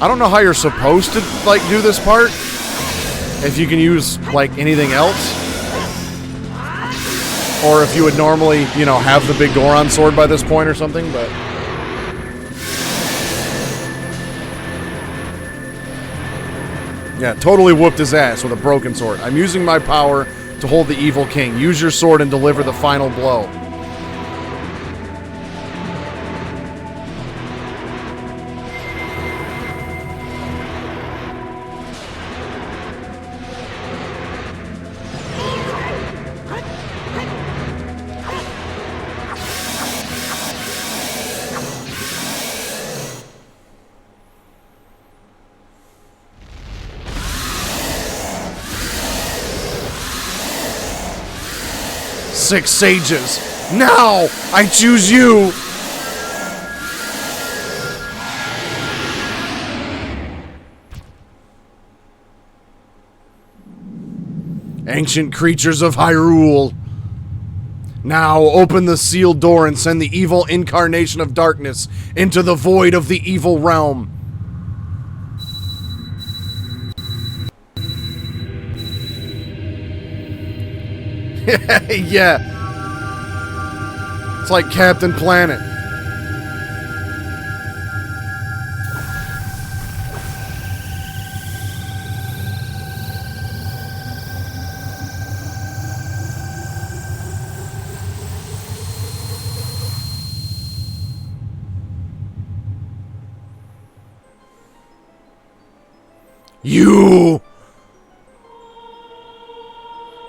I don't know how you're supposed to, like, do this part. If you can use, like, anything else. Or if you would normally, you know, have the big Goron sword by this point or something, but... yeah, totally whooped his ass with a broken sword. I'm using my power to hold the evil king. Use your sword and deliver the final blow. Six sages. Now, I choose you. Ancient creatures of Hyrule. Now, open the sealed door and send the evil incarnation of darkness into the void of the evil realm. Yeah. It's like Captain Planet. You!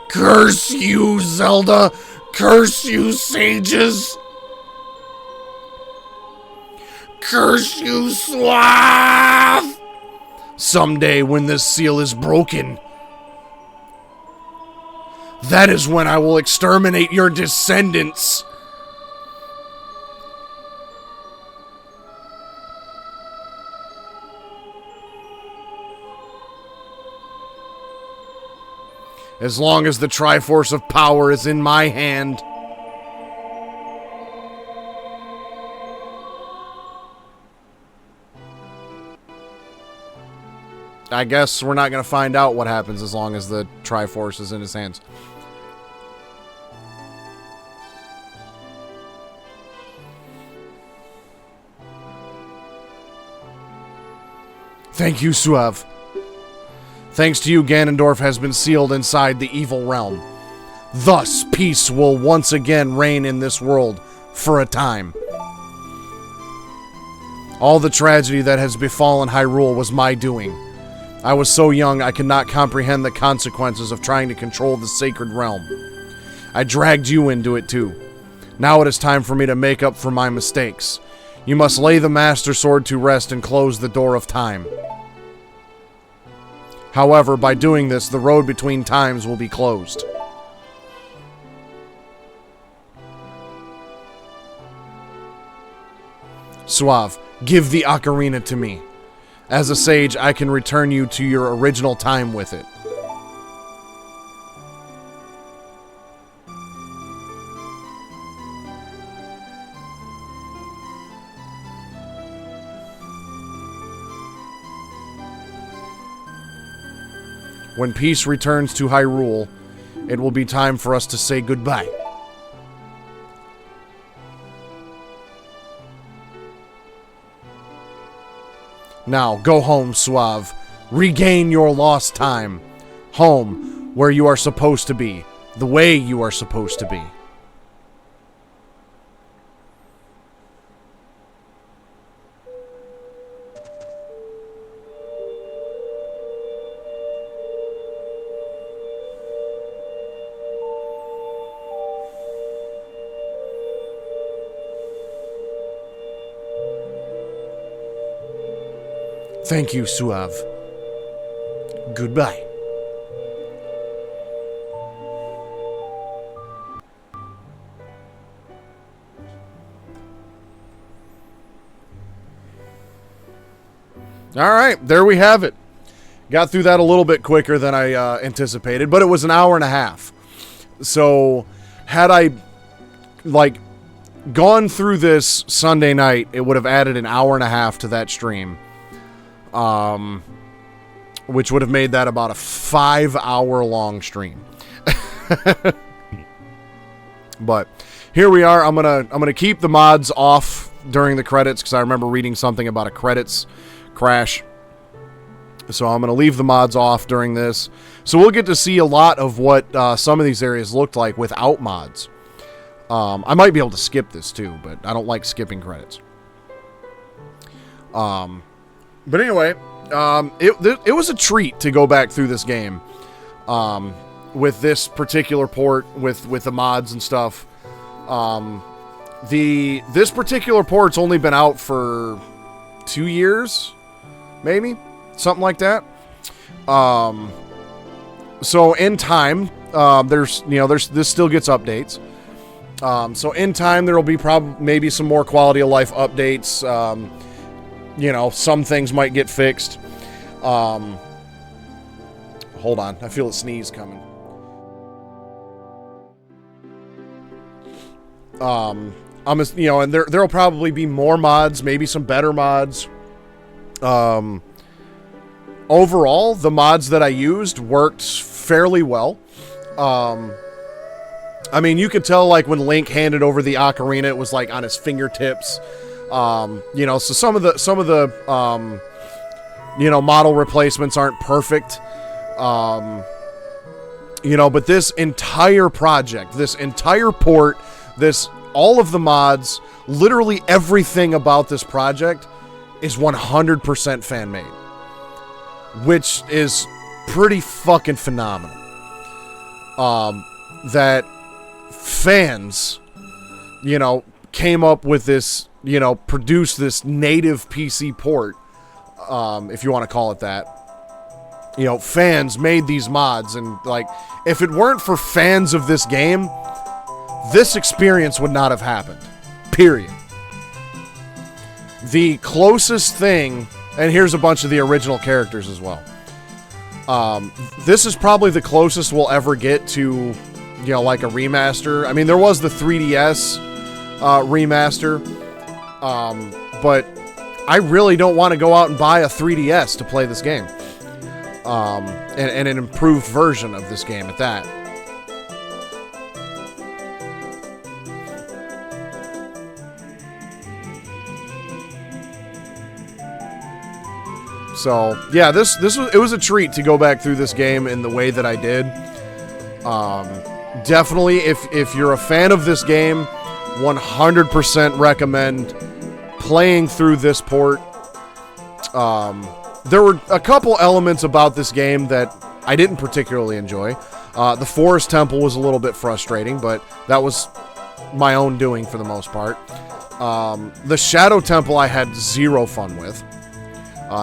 Curse you, Zelda! Curse you, sages! Curse you, Suave! Someday when this seal is broken, that is when I will exterminate your descendants! As long as the Triforce of Power is in my hand. I guess we're not going to find out what happens as long as the Triforce is in his hands. Thank you, Suave. Thanks to you, Ganondorf has been sealed inside the evil realm. Thus, peace will once again reign in this world for a time. All the tragedy that has befallen Hyrule was my doing. I was so young I could not comprehend the consequences of trying to control the sacred realm. I dragged you into it too. Now it is time for me to make up for my mistakes. You must lay the Master Sword to rest and close the door of time. However, by doing this, the road between times will be closed. Suave, give the ocarina to me. As a sage, I can return you to your original time with it. When peace returns to Hyrule, it will be time for us to say goodbye. Now, go home, Suave. Regain your lost time. Home, where you are supposed to be. The way you are supposed to be. Thank you, Suave. Goodbye. All right, there we have it. Got through that a little bit quicker than I anticipated, but it was an hour and a half. So, had I, like, gone through this Sunday night, it would have added an hour and a half to that stream. Which would have made that about a 5-hour long stream. But here we are. I'm gonna keep the mods off during the credits because I remember reading something about a credits crash. So I'm gonna leave the mods off during this. So we'll get to see a lot of what some of these areas looked like without mods. I might be able to skip this too, but I don't like skipping credits. But anyway, it was a treat to go back through this game with this particular port, with the mods and stuff. This particular port's only been out for 2 years, maybe something like that. So in time, this still gets updates. So in time, there will be maybe some more quality of life updates. Some things might get fixed. Hold on. I feel a sneeze coming. And there'll probably be more mods, maybe some better mods. Overall, the mods that I used worked fairly well. I mean, you could tell, like, when Link handed over the ocarina, it was, like, on his fingertips. So some of the model replacements aren't perfect. But this entire project, this entire port, all of the mods, literally everything about this project is 100% fan-made. Which is pretty fucking phenomenal. That fans, came up with this, produced this native PC port, if you want to call it that. Fans made these mods, and, like, if it weren't for fans of this game, this experience would not have happened. Period. The closest thing, and here's a bunch of the original characters as well. This is probably the closest we'll ever get to, like a remaster. I mean, there was the 3DS remaster, but I really don't want to go out and buy a 3DS to play this game. And an improved version of this game at that. So yeah, it was a treat to go back through this game in the way that I did. Definitely, if you're a fan of this game, 100% recommend playing through this port. There were a couple elements about this game that I didn't particularly enjoy. The Forest Temple was a little bit frustrating, but that was my own doing for the most part. The Shadow Temple I had zero fun with,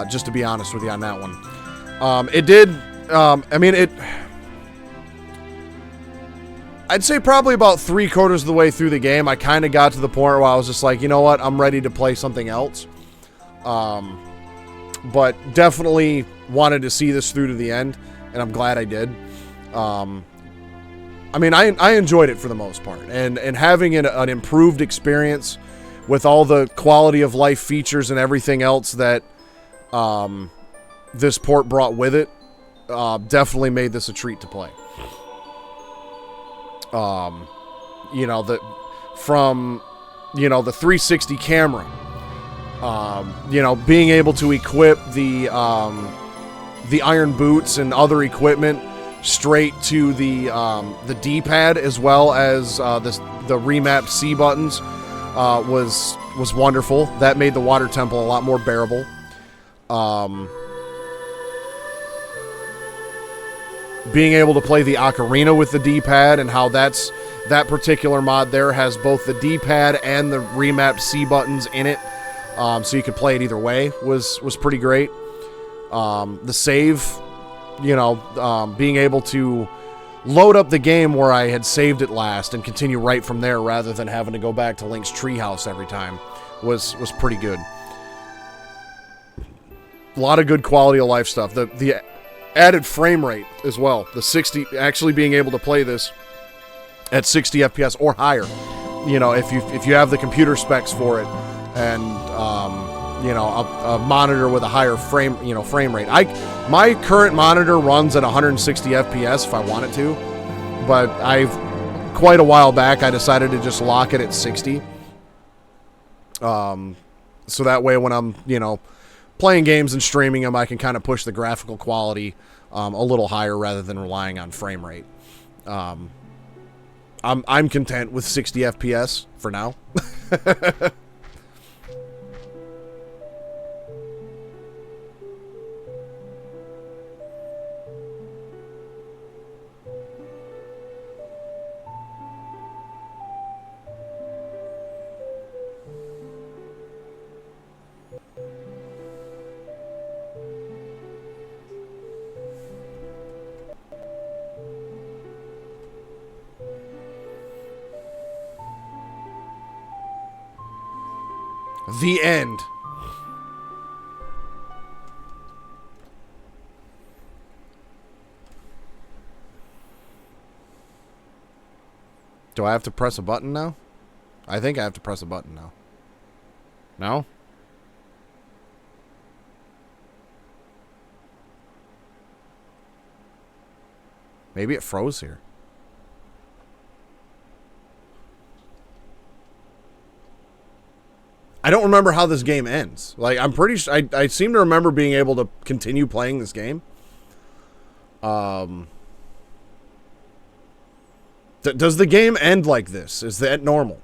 just to be honest with you on that one. It did. I mean, I'd say probably about 3/4 of the way through the game, I kind of got to the point where I was just like, you know what, I'm ready to play something else. But definitely wanted to see this through to the end, and I'm glad I did. I mean, I enjoyed it for the most part, and having an improved experience with all the quality of life features and everything else that this port brought with it, definitely made this a treat to play. You know, from the 360 camera, you know, being able to equip the iron boots and other equipment straight to the D-pad, as well as the remapped C buttons, was wonderful. That made the water temple a lot more bearable. Being able to play the Ocarina with the D-pad, and how that particular mod there has both the D-pad and the remapped C buttons in it, so you could play it either way, was pretty great. The save, you know, being able to load up the game where I had saved it last and continue right from there rather than having to go back to Link's treehouse every time was pretty good. A lot of good quality of life stuff. The added frame rate as well. The 60, actually being able to play this at 60 FPS or higher. You know, if you have the computer specs for it, and you know, a monitor with a higher frame rate. My current monitor runs at 160 FPS if I want it to, but quite a while back I decided to just lock it at 60. So that way when I'm, you know, playing games and streaming them, I can kind of push the graphical quality a little higher rather than relying on frame rate. I'm content with 60 FPS for now. The end. Do I have to press a button now? I think I have to press a button now. No? Maybe it froze here. I don't remember how this game ends. Like, I'm pretty sure... I seem to remember being able to continue playing this game. Does the game end like this? Is that normal?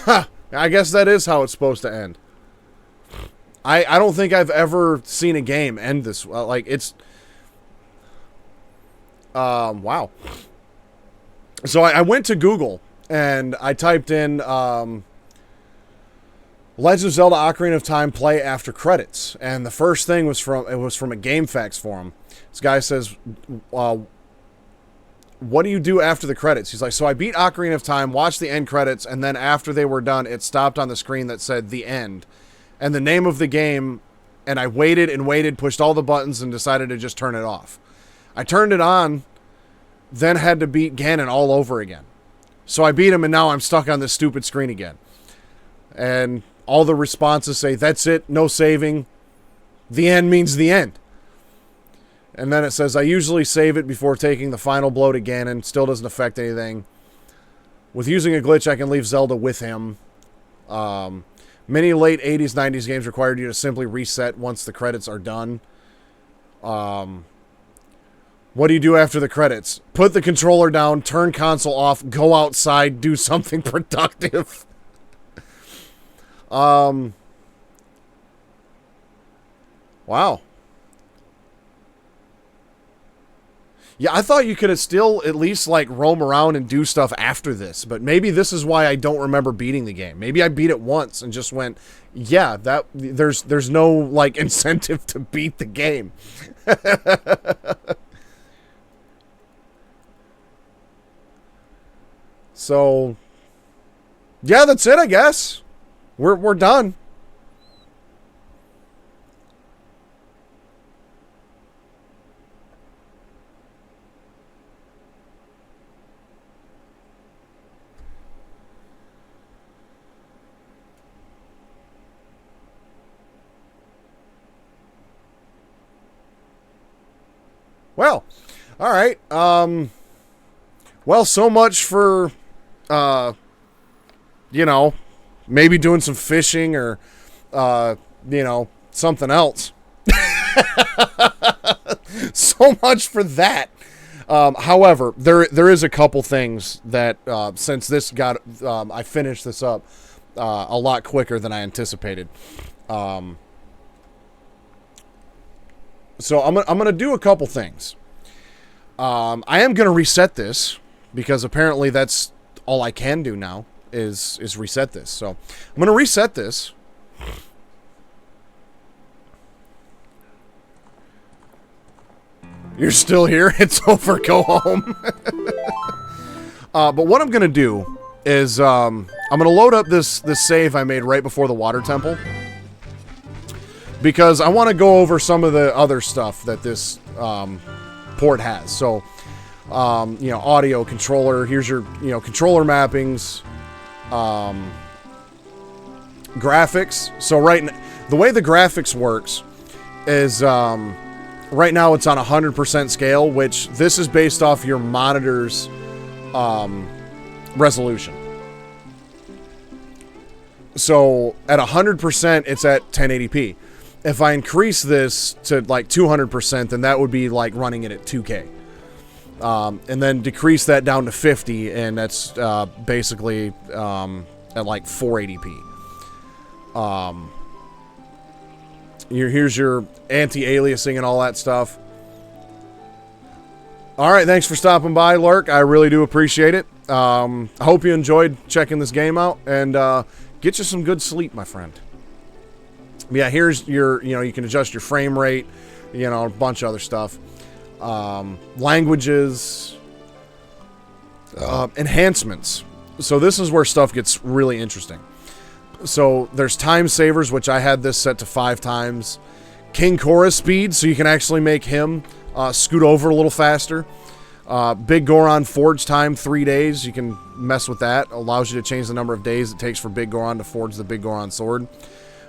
Huh. I guess that is how it's supposed to end. I don't think I've ever seen a game end this. Like, it's... wow. So I went to Google, and I typed in Legend of Zelda Ocarina of Time play after credits. And the first thing was from a GameFAQs forum. This guy says... what do you do after the credits? He's like, so I beat Ocarina of Time, watched the end credits, and then after they were done, it stopped on the screen that said the end. And the name of the game, and I waited and waited, pushed all the buttons, and decided to just turn it off. I turned it on, then had to beat Ganon all over again. So I beat him, and now I'm stuck on this stupid screen again. And all the responses say, that's it, no saving. The end means the end. And then it says, I usually save it before taking the final blow to Ganon. Still doesn't affect anything. With using a glitch, I can leave Zelda with him. Many late 80s, 90s games required you to simply reset once the credits are done. What do you do after the credits? Put the controller down, turn console off, go outside, do something productive. Wow. Yeah, I thought you could have still at least, like, roam around and do stuff after this. But maybe this is why I don't remember beating the game. Maybe I beat it once and just went, yeah, there's no, like, incentive to beat the game. So, yeah, that's it, I guess. We're done. Well, all right. Well, so much for, you know, maybe doing some fishing or, you know, something else. So much for that. However, there is a couple things that, since this got, I finished this up, a lot quicker than I anticipated. So I'm gonna do a couple things. I am gonna reset this because apparently that's all I can do now is reset this. So I'm gonna reset this. You're still here. It's over. Go home. But what I'm gonna do is I'm gonna load up this save I made right before the water temple. Because I want to go over some of the other stuff that this port has. So, you know, audio, controller. Here's your, you know, controller mappings. Graphics. So the way the graphics works is right now it's on 100% scale, which this is based off your monitor's resolution. So at 100%, it's at 1080p. If I increase this to like 200%, then that would be like running it at 2K. And then decrease that down to 50, and that's basically at like 480p. Here's your anti-aliasing and all that stuff. All right, thanks for stopping by, Lurk. I really do appreciate it. I hope you enjoyed checking this game out, and get you some good sleep, my friend. Yeah, here's your, you know, you can adjust your frame rate, you know, a bunch of other stuff. Languages, enhancements. So this is where stuff gets really interesting. So there's time savers, which I had this set to 5 times. King Korra speed, so you can actually make him scoot over a little faster. Big Goron forge time, 3 days. You can mess with that. Allows you to change the number of days it takes for Big Goron to forge the Big Goron sword.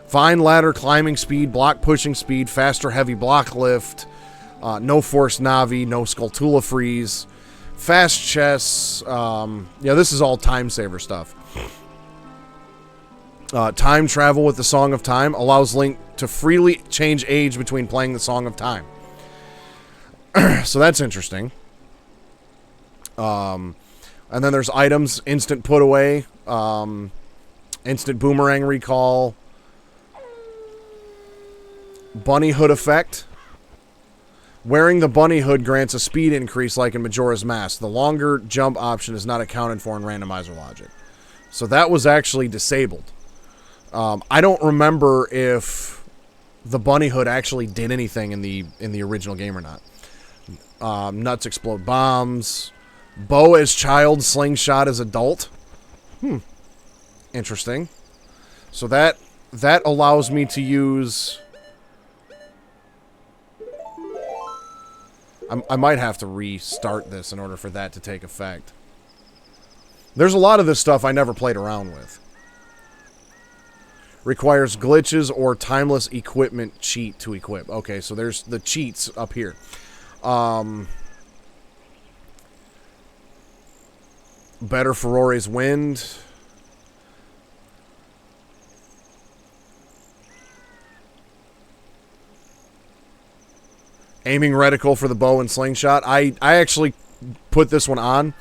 Vine ladder climbing speed, block pushing speed, faster heavy block lift, no force Navi, no Skulltula freeze, fast chess. Yeah, this is all time saver stuff. Time travel with the Song of Time allows Link to freely change age between playing the Song of Time. So that's interesting. And then there's items, instant put away, instant boomerang recall, bunny hood effect. Wearing the bunny hood grants a speed increase like in Majora's Mask. The longer jump option is not accounted for in randomizer logic. So that was actually disabled. I don't remember if the bunny hood actually did anything in the original game or not. Nuts explode bombs. Bow as child, slingshot as adult. Interesting. So that allows me to use... I might have to restart this in order for that to take effect. There's a lot of this stuff I never played around with. Requires glitches or timeless equipment cheat to equip. Okay, so there's the cheats up here. Better Furore's Wind. Aiming reticle for the bow and slingshot. I actually put this one on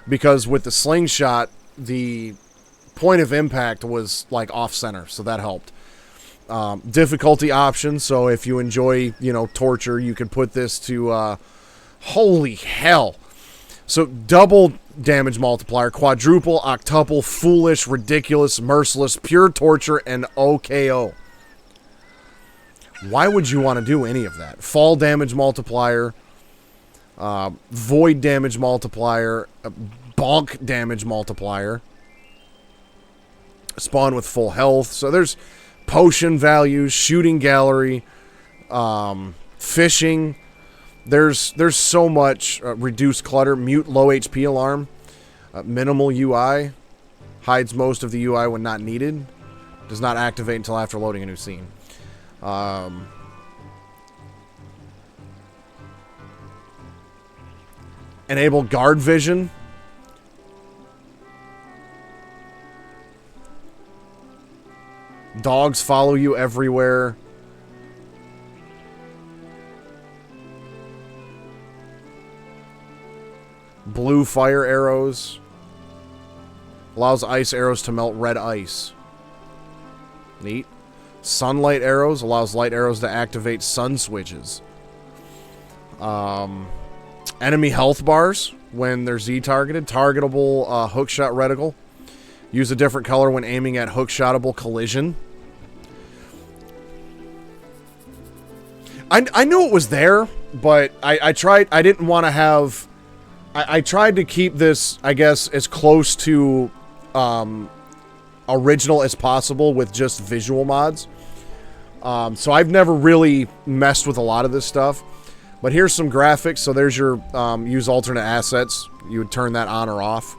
because with the slingshot, the point of impact was like off center, so that helped. Difficulty options, so if you enjoy, torture, you could put this to, holy hell. So double damage multiplier, quadruple, octuple, foolish, ridiculous, merciless, pure torture, and OKO. Why would you want to do any of that? Fall damage multiplier, void damage multiplier, bonk damage multiplier, spawn with full health. So there's potion values, shooting gallery, fishing. There's so much. Reduced clutter, mute low HP alarm, minimal UI, hides most of the UI when not needed, does not activate until after loading a new scene. Enable guard vision. Dogs follow you everywhere. Blue fire arrows. Allows ice arrows to melt red ice. Neat. Sunlight arrows. Allows light arrows to activate sun switches. Enemy health bars when they're Z-targeted. Targetable hookshot reticle. Use a different color when aiming at hookshotable collision. I knew it was there, but I tried. I didn't want to have. I tried to keep this, I guess, as close to original as possible with just visual mods. So I've never really messed with a lot of this stuff. But here's some graphics. So there's your use alternate assets. You would turn that on or off.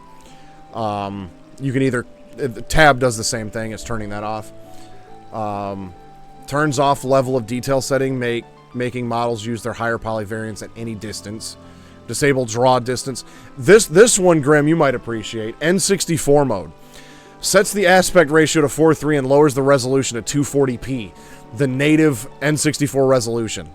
You can either... The tab does the same thing as turning that off. Turns off level of detail setting, making models use their higher poly variants at any distance. Disable draw distance. This one, Grim, you might appreciate. N64 mode. Sets the aspect ratio to 4:3 and lowers the resolution to 240p. The native N64 resolution.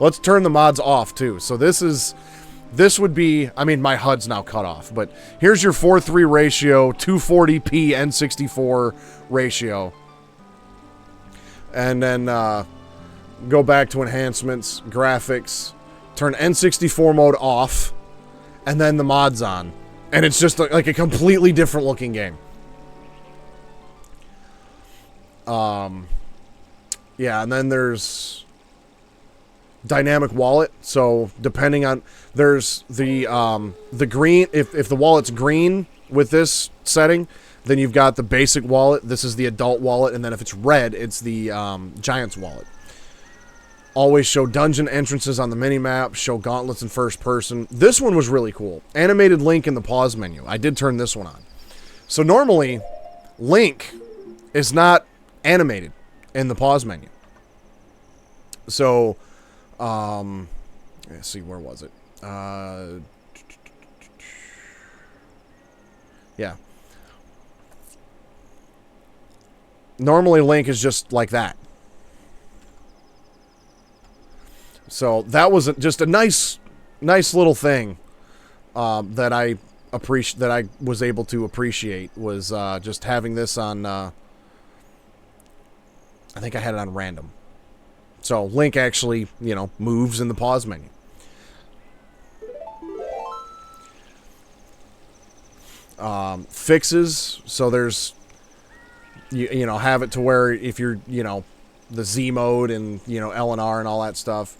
Let's turn the mods off, too. So this would be... I mean, my HUD's now cut off. But here's your 4:3 ratio, 240p N64 ratio. And then... go back to enhancements, graphics, turn N64 mode off, and then the mods on. And it's just like a completely different looking game. Yeah, and then there's dynamic wallet. So depending on, there's the green, if the wallet's green with this setting, then you've got the basic wallet. This is the adult wallet. And then if it's red, it's the Giant's wallet. Always show dungeon entrances on the minimap. Show gauntlets in first person. This one was really cool. Animated Link in the pause menu. I did turn this one on. So normally, Link is not animated in the pause menu. So, let's see, where was it? Yeah. Normally, Link is just like that. So that was just a nice little thing that I was able to appreciate was just having this on. I think I had it on random. So Link actually, moves in the pause menu. Fixes. So there's have it to where if you're the Z mode and L and R and all that stuff.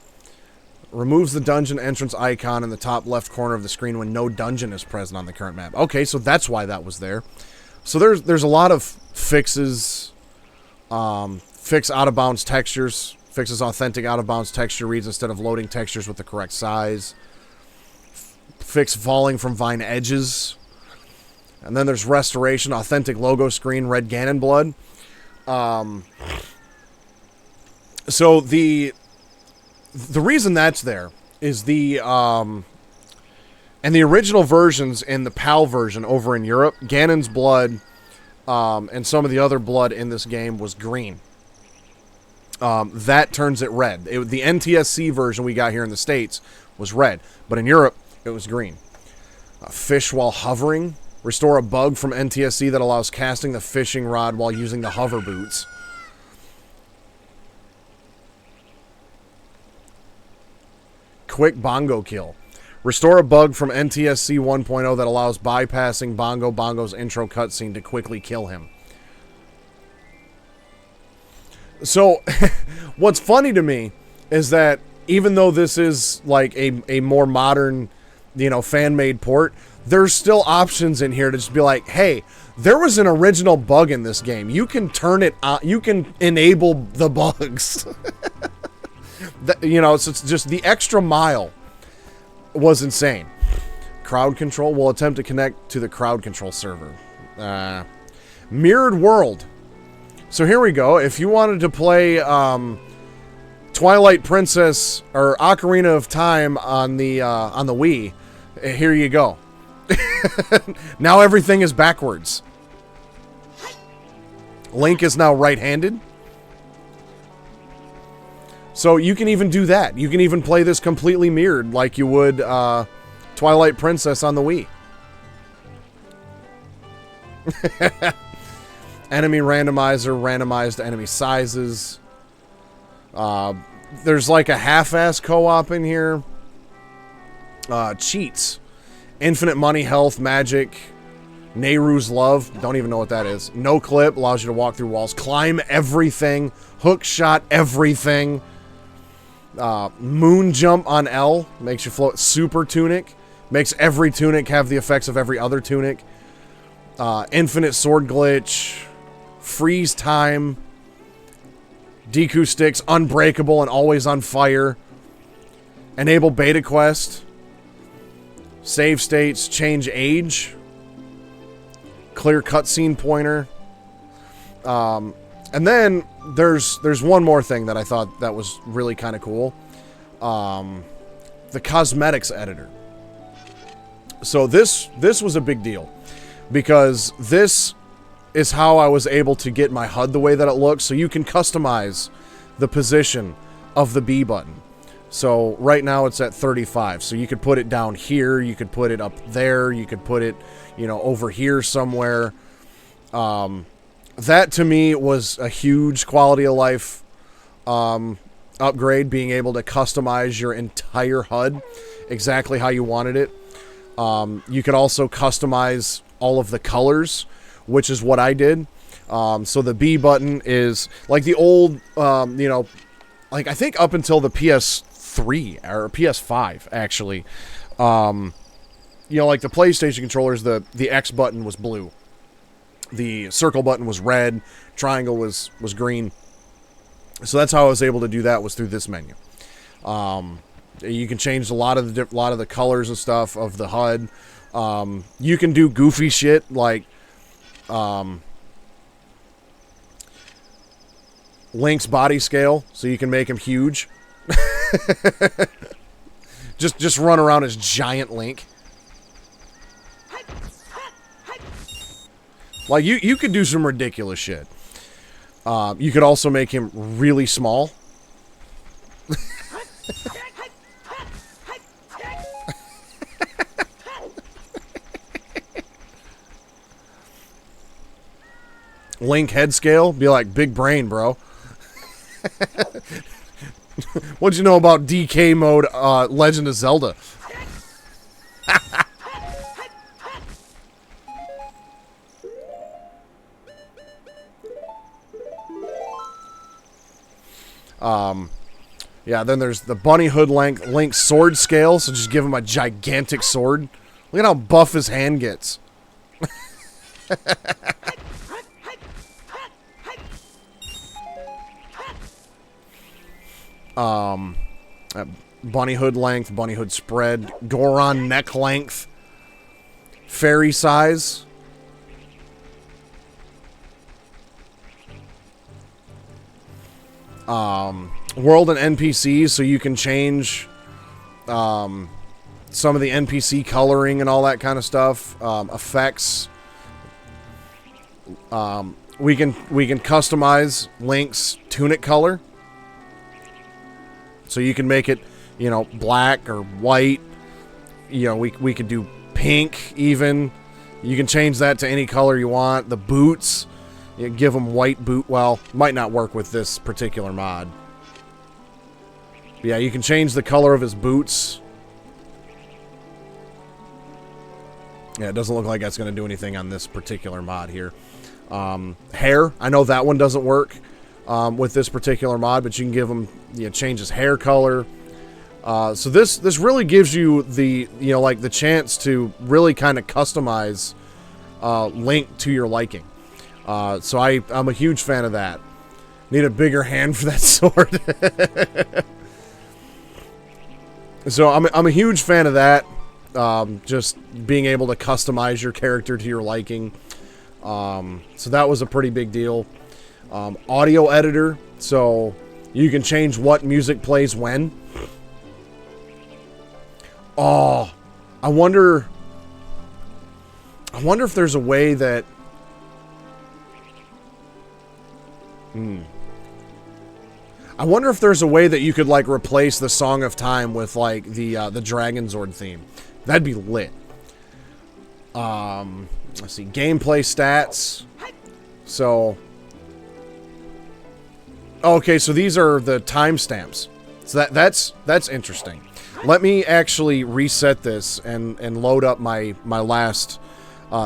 Removes the dungeon entrance icon in the top left corner of the screen when no dungeon is present on the current map. Okay, so that's why that was there. So there's a lot of fixes. Fix out-of-bounds textures. Fixes authentic out-of-bounds texture reads instead of loading textures with the correct size. Fix falling from vine edges. And then there's restoration. Authentic logo screen. Red Ganon blood. So the reason that's there is the And the original versions in the PAL version over in Europe, Ganon's blood and some of the other blood in this game was green. That turns it red. The NTSC version we got here in the States was red, but in Europe, it was green. Fish while hovering. Restore a bug from NTSC that allows casting the fishing rod while using the hover boots. Quick bongo kill. Restore a bug from NTSC 1.0 that allows bypassing Bongo's intro cutscene to quickly kill him. So, what's funny to me is that even though this is like a more modern, fan-made port, there's still options in here to just be like, hey, there was an original bug in this game. You can turn it on. You can enable the bugs. So it's just the extra mile was insane. Crowd control will attempt to connect to the crowd control server. Mirrored world. So here we go. If you wanted to play Twilight Princess or Ocarina of Time on the Wii, here you go. Now everything is backwards. Link is now right-handed. So you can even do that. You can even play this completely mirrored like you would Twilight Princess on the Wii. Enemy randomizer, randomized enemy sizes. There's like a half-ass co-op in here. Cheats. Infinite money, health, magic. Nehru's love. Don't even know what that is. No clip. Allows you to walk through walls. Climb everything. Hook shot everything. Moon jump on L. Makes you float. Super tunic. Makes every tunic have the effects of every other tunic. Infinite sword glitch. Freeze time. Deku sticks. Unbreakable and always on fire. Enable beta quest. Save states. Change age. Clear cutscene pointer. And then there's one more thing that I thought that was really kind of cool. The cosmetics editor. So this was a big deal because this is how I was able to get my HUD the way that it looks. So you can customize the position of the B button. So right now it's at 35. So you could put it down here. You could put it up there. You could put it, over here somewhere. That to me was a huge quality of life upgrade, being able to customize your entire HUD exactly how you wanted it. You could also customize all of the colors, which is what I did. So the B button is like the old, like I think up until the PS3 or PS5 actually. Like the PlayStation controllers, the X button was blue. The circle button was red. Triangle was green. So that's how I was able to do that, was through this menu. You can change a lot of the colors and stuff of the HUD. You can do goofy shit like Link's body scale, so you can make him huge. just run around as giant Link. Like, you could do some ridiculous shit. You could also make him really small. Link head scale, be like, big brain, bro. What'd you know about DK mode, Legend of Zelda? Yeah, then there's the bunny hood Link sword scale, so just give him a gigantic sword. Look at how buff his hand gets. Bunny hood length, bunny hood spread, Goron neck length, fairy size. World and NPCs, so you can change some of the NPC coloring and all that kind of stuff. Effects. We can customize Link's tunic color. So you can make it, you know, black or white. You know, we could do pink even. You can change that to any color you want. The boots, you give them white boot. Well, might not work with this particular mod. Yeah, you can change the color of his boots. Yeah, it doesn't look like that's going to do anything on this particular mod here. Hair, I know that one doesn't work with this particular mod, but you can give him, you know, change his hair color. So this really gives you the, you know, like the chance to really kind of customize Link to your liking. So I'm a huge fan of that. Need a bigger hand for that sword. So I'm a huge fan of that. Just being able to customize your character to your liking. So that was a pretty big deal. Audio editor, so you can change what music plays when. Oh, I wonder if there's a way that... I wonder if there's a way that you could, like, replace the Song of Time with, like, the Dragon Zord theme. That'd be lit. Let's see. Gameplay stats. So... Okay, so these are the timestamps. So that's interesting. Let me actually reset this and load up my last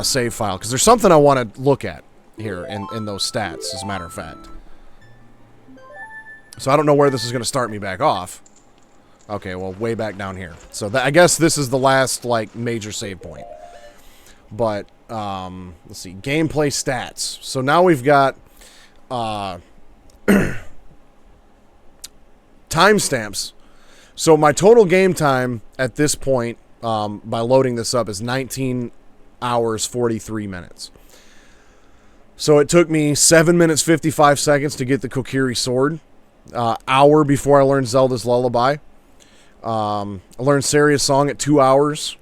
save file, because there's something I want to look at here in those stats, as a matter of fact. So I don't know where this is going to start me back off. Okay, well, way back down here. So I guess this is the last, like, major save point. But, let's see. Gameplay stats. So now we've got timestamps. So my total game time at this point, by loading this up, is 19 hours, 43 minutes. So it took me 7 minutes, 55 seconds to get the Kokiri sword. Hour before I learned Zelda's Lullaby. I learned Saria's song at 2 hours.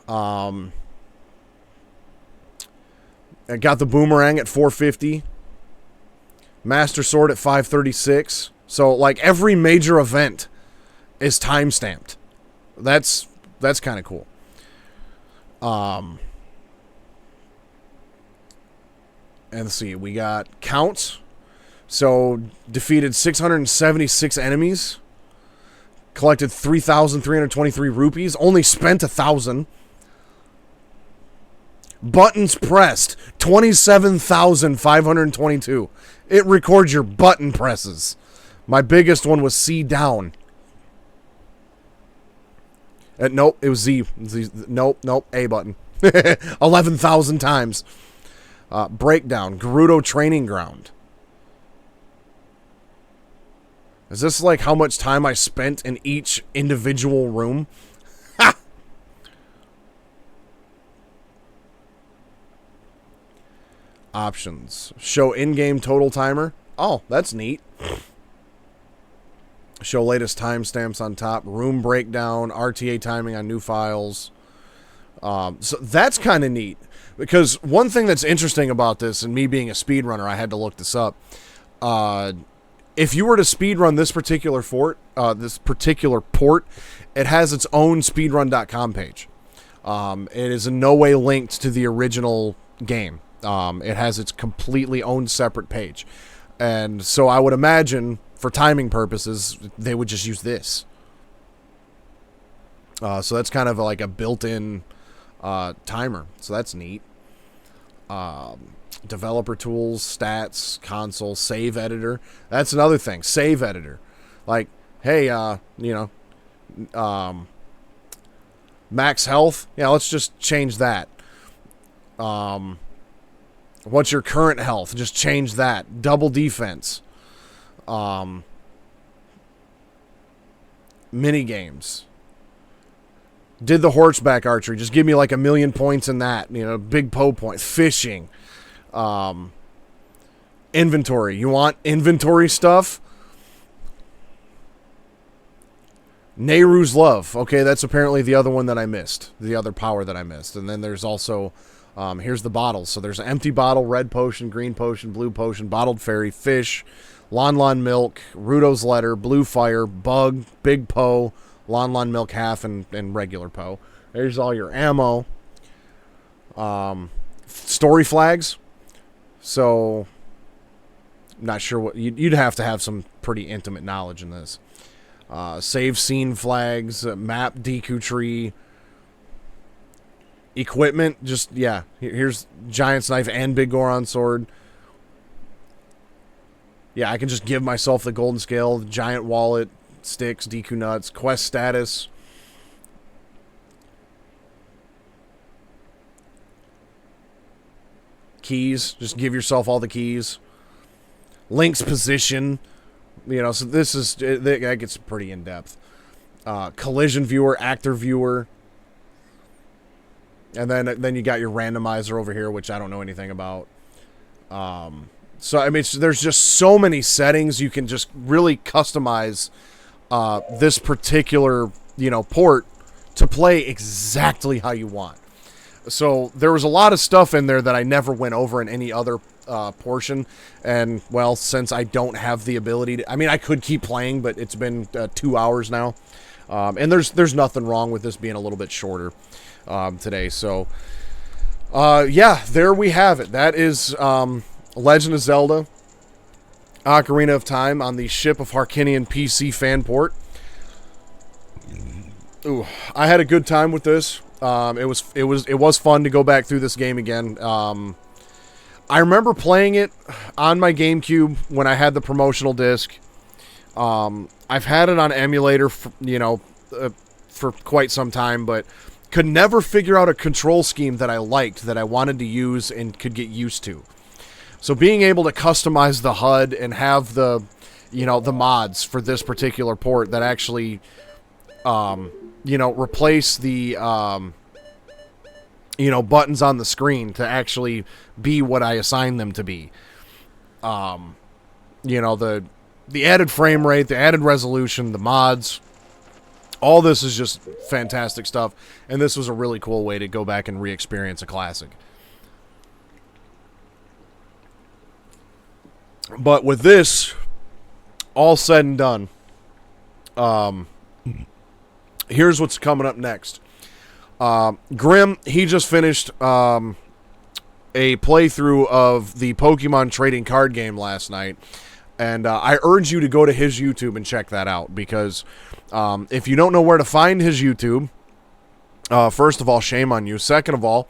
I got the boomerang at 450. Master Sword at 536. So, like, every major event is time-stamped. That's kind of cool. And let's see, we got counts. So, defeated 676 enemies. Collected 3,323 rupees. Only spent 1,000. Buttons pressed, 27,522. It records your button presses. My biggest one was C down. Nope, it was Z. Nope, A button. 11,000 times. Breakdown, Gerudo Training Ground. Is this like how much time I spent in each individual room? Ha! Options. Show in-game total timer. Oh, that's neat. Show latest timestamps on top. Room breakdown. RTA timing on new files. So that's kind of neat. Because one thing that's interesting about this, and me being a speedrunner, I had to look this up. If you were to speedrun this particular port, it has its own speedrun.com page. It is in no way linked to the original game. It has its completely own separate page. And so I would imagine, for timing purposes, they would just use this. So that's kind of like a built-in timer. So that's neat. Developer tools, stats, console, save editor. That's another thing. Save editor. Like, hey, max health. Yeah, let's just change that. What's your current health? Just change that. Double defense. Mini games. Did the horseback archery. Just give me like 1,000,000 points in that. You know, big Poe point. Fishing. Inventory. You want inventory stuff? Nehru's Love. Okay, that's apparently the other one that I missed. The other power that I missed. And then there's also, here's the bottles. So there's an empty bottle, red potion, green potion, blue potion, bottled fairy, fish, Lon Lon milk, Rudo's letter, blue fire, bug, big Poe, Lon Lon milk half, and regular Poe. There's all your ammo. Story flags. So, I'm not sure what... You'd have to have some pretty intimate knowledge in this. Save scene flags, map Deku tree, equipment, just, yeah, here's Giant's knife and Big Goron sword. Yeah, I can just give myself the golden scale, the giant wallet, sticks, Deku nuts, quest status. Keys, just give yourself all the keys. Link's position. You know, so this is, that gets pretty in-depth. Collision viewer, actor viewer. And then you got your randomizer over here, which I don't know anything about. So, I mean, there's just so many settings. You can just really customize this particular, port to play exactly how you want. So, there was a lot of stuff in there that I never went over in any other portion, and well, since I don't have the ability to, I mean, I could keep playing, but it's been 2 hours now, and there's nothing wrong with this being a little bit shorter today. So yeah, there we have it. That is Legend of Zelda Ocarina of Time on the Ship of Harkinian PC fan port. Ooh, I had a good time with this. It was fun to go back through this game again. I remember playing it on my GameCube when I had the promotional disc. I've had it on emulator, for quite some time, but could never figure out a control scheme that I liked, that I wanted to use and could get used to. So being able to customize the HUD and have the mods for this particular port that actually, replace the, buttons on the screen to actually be what I assign them to be. The added frame rate, the added resolution, the mods, all this is just fantastic stuff. And this was a really cool way to go back and re-experience a classic. But with this all said and done, here's what's coming up next. Grim, he just finished a playthrough of the Pokemon trading card game last night, and I urge you to go to his YouTube and check that out, because if you don't know where to find his YouTube, first of all, shame on you. Second of all,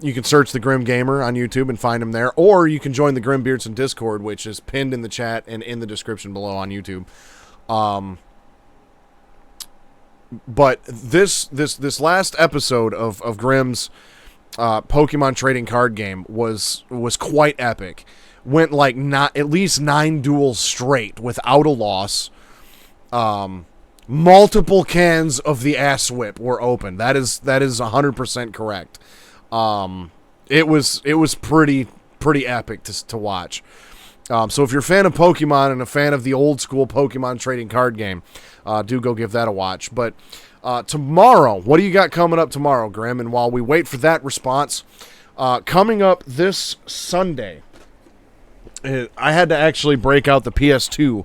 you can search the Grim Gamer on YouTube and find him there, or you can join the Grim Beardson Discord, which is pinned in the chat and in the description below on YouTube. But this last episode of Grim's Pokemon trading card game was quite epic. Went like at least 9 duels straight without a loss. Multiple cans of the ass whip were open. That is 100% correct. It was pretty epic to watch. So if you're a fan of Pokemon and a fan of the old school Pokemon trading card game, do go give that a watch. But tomorrow, what do you got coming up tomorrow, Grim? And while we wait for that response, coming up this Sunday, I had to actually break out the PS2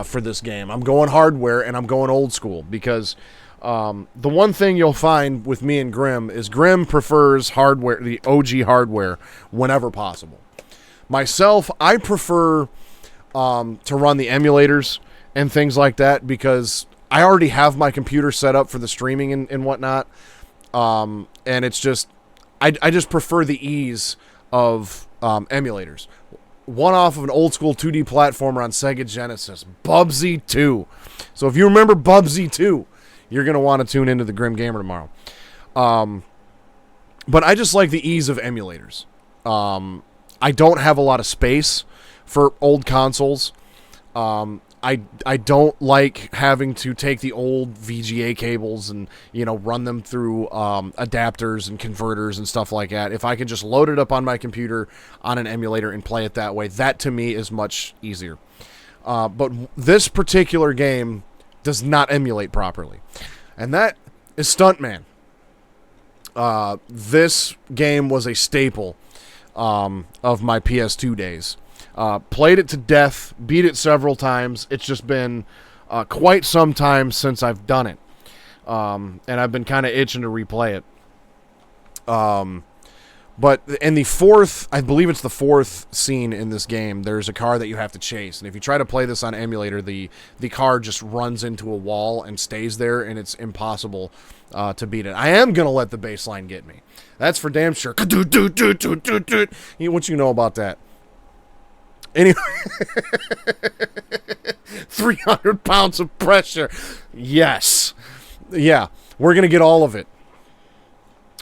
for this game. I'm going hardware and I'm going old school, because the one thing you'll find with me and Grim is Grim prefers hardware, the OG hardware, whenever possible. Myself, I prefer to run the emulators and things like that, because I already have my computer set up for the streaming and whatnot. And it's just, I just prefer the ease of emulators. One off of an old school 2D platformer on Sega Genesis, Bubsy 2. So if you remember Bubsy 2, you're going to want to tune into the Grim Gamer tomorrow. But I just like the ease of emulators. I don't have a lot of space for old consoles. I don't like having to take the old VGA cables and, run them through adapters and converters and stuff like that. If I can just load it up on my computer on an emulator and play it that way, that to me is much easier. But this particular game does not emulate properly. And that is Stuntman. This game was a staple of my PS2 days. Played it to death, beat it several times. It's just been quite some time since I've done it. And I've been kind of itching to replay it. But in the fourth, I believe it's the fourth scene in this game, there's a car that you have to chase. And if you try to play this on emulator, the car just runs into a wall and stays there, and it's impossible to beat it. I am going to let the baseline get me. That's for damn sure. What you know about that? Anyway, 300 pounds of pressure. Yes. Yeah, we're going to get all of it.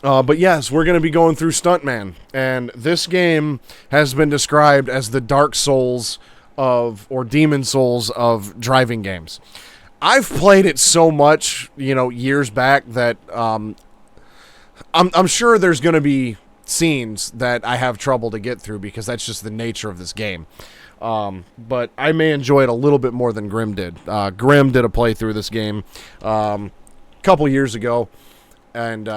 But yes, we're going to be going through Stuntman, and this game has been described as the Dark Souls or Demon Souls of driving games. I've played it so much, years back that I'm sure there's going to be scenes that I have trouble to get through because that's just the nature of this game. But I may enjoy it a little bit more than Grim did. Grim did a playthrough of this game a couple years ago, and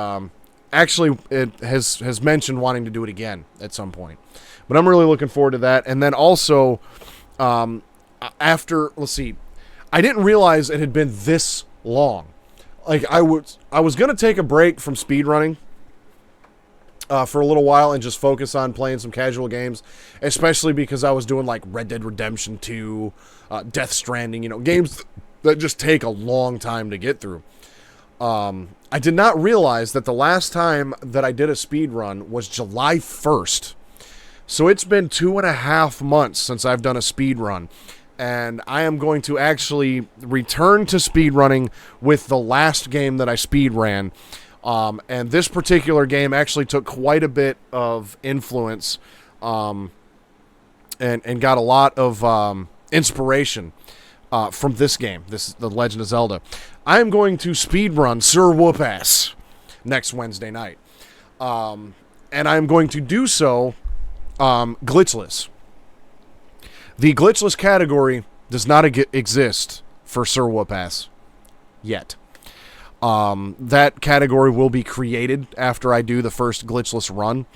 actually, it has mentioned wanting to do it again at some point. But I'm really looking forward to that. And then also, let's see, I didn't realize it had been this long. Like, I was going to take a break from speedrunning for a little while and just focus on playing some casual games, especially because I was doing, like, Red Dead Redemption 2, Death Stranding, games that just take a long time to get through. I did not realize that the last time that I did a speed run was July 1st. So it's been 2.5 months since I've done a speed run. And I am going to actually return to speed running with the last game that I speed ran. And this particular game actually took quite a bit of influence and got a lot of inspiration from this game. This is the Legend of Zelda. I am going to speedrun Sir Whoop-Ass next Wednesday night. And I'm going to do so glitchless. The glitchless category does not exist for Sir Whoop-Ass yet. That category will be created after I do the first glitchless run.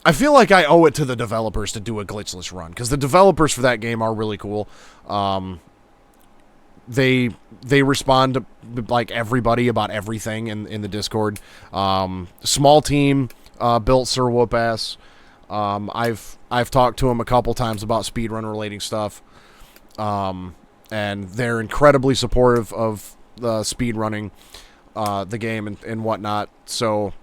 I feel like I owe it to the developers to do a glitchless run, because the developers for that game are really cool. They respond to, like, everybody about everything in the Discord. Small team built Sir Whoop-Ass. I've talked to them a couple times about speedrun relating stuff. And they're incredibly supportive of speedrunning the game and whatnot. So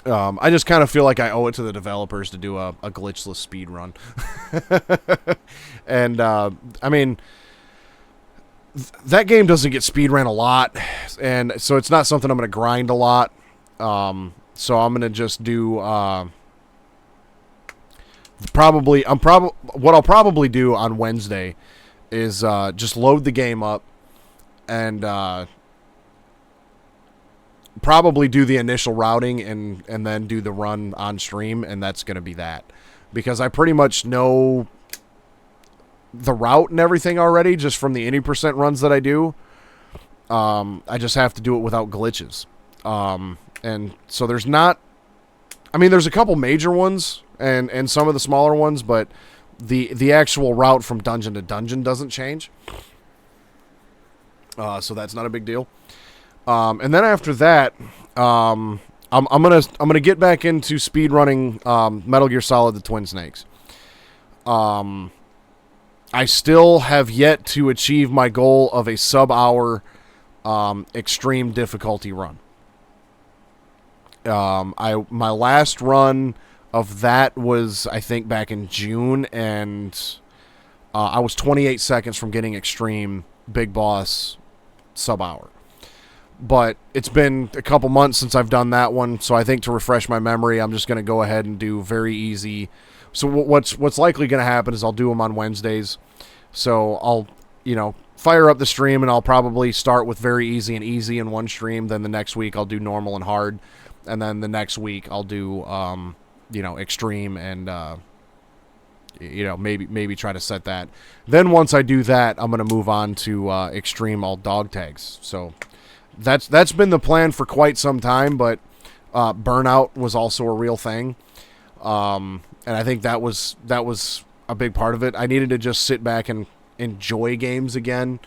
I just kind of feel like I owe it to the developers to do a glitchless speed run. And, I mean, that game doesn't get speed ran a lot, and so it's not something I'm going to grind a lot. So I'm going to just do, what I'll probably do on Wednesday is just load the game up and probably do the initial routing and then do the run on stream, and that's going to be that. Because I pretty much know the route and everything already just from the 80% runs that I do. I just have to do it without glitches. And so there's not... I mean, there's a couple major ones and some of the smaller ones, but the actual route from dungeon to dungeon doesn't change. So that's not a big deal. And then after that, I'm gonna get back into speedrunning Metal Gear Solid: The Twin Snakes. I still have yet to achieve my goal of a sub-hour extreme difficulty run. My last run of that was, I think, back in June, and I was 28 seconds from getting extreme big boss sub-hour. But it's been a couple months since I've done that one, so I think to refresh my memory, I'm just going to go ahead and do very easy. So what's likely going to happen is I'll do them on Wednesdays. So I'll, fire up the stream, and I'll probably start with very easy and easy in one stream. Then the next week I'll do normal and hard. And then the next week I'll do, extreme and you know, maybe try to set that. Then once I do that, I'm going to move on to extreme all dog tags. So that's been the plan for quite some time, but burnout was also a real thing. And I think that was a big part of it. I needed to just sit back and enjoy games again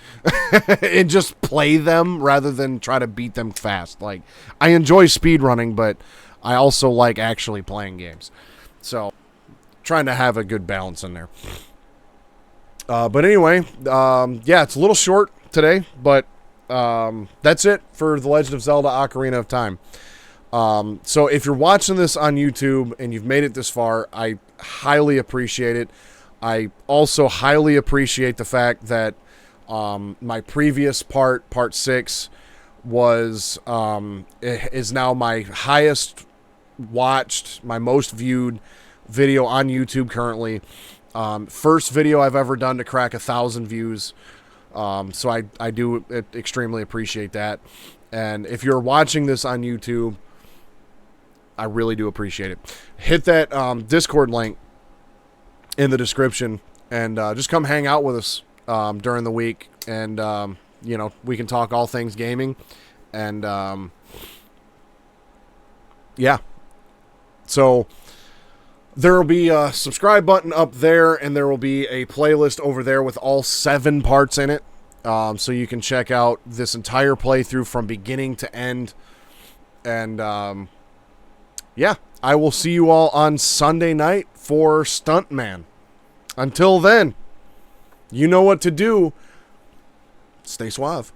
and just play them rather than try to beat them fast. Like, I enjoy speedrunning, but I also like actually playing games. So trying to have a good balance in there. But anyway, yeah, it's a little short today, but that's it for The Legend of Zelda Ocarina of Time. So if you're watching this on YouTube and you've made it this far, I highly appreciate it. I also highly appreciate the fact that my previous part 6, is now my highest watched, my most viewed video on YouTube currently. First video I've ever done to crack 1,000 views. So I do extremely appreciate that. And if you're watching this on YouTube, I really do appreciate it. Hit that Discord link in the description and just come hang out with us during the week. And, you know, we can talk all things gaming. And, yeah. So there will be a subscribe button up there, and there will be a playlist over there with all 7 parts in it. So you can check out this entire playthrough from beginning to end. And, yeah, I will see you all on Sunday night for Stuntman. Until then, you know what to do. Stay suave.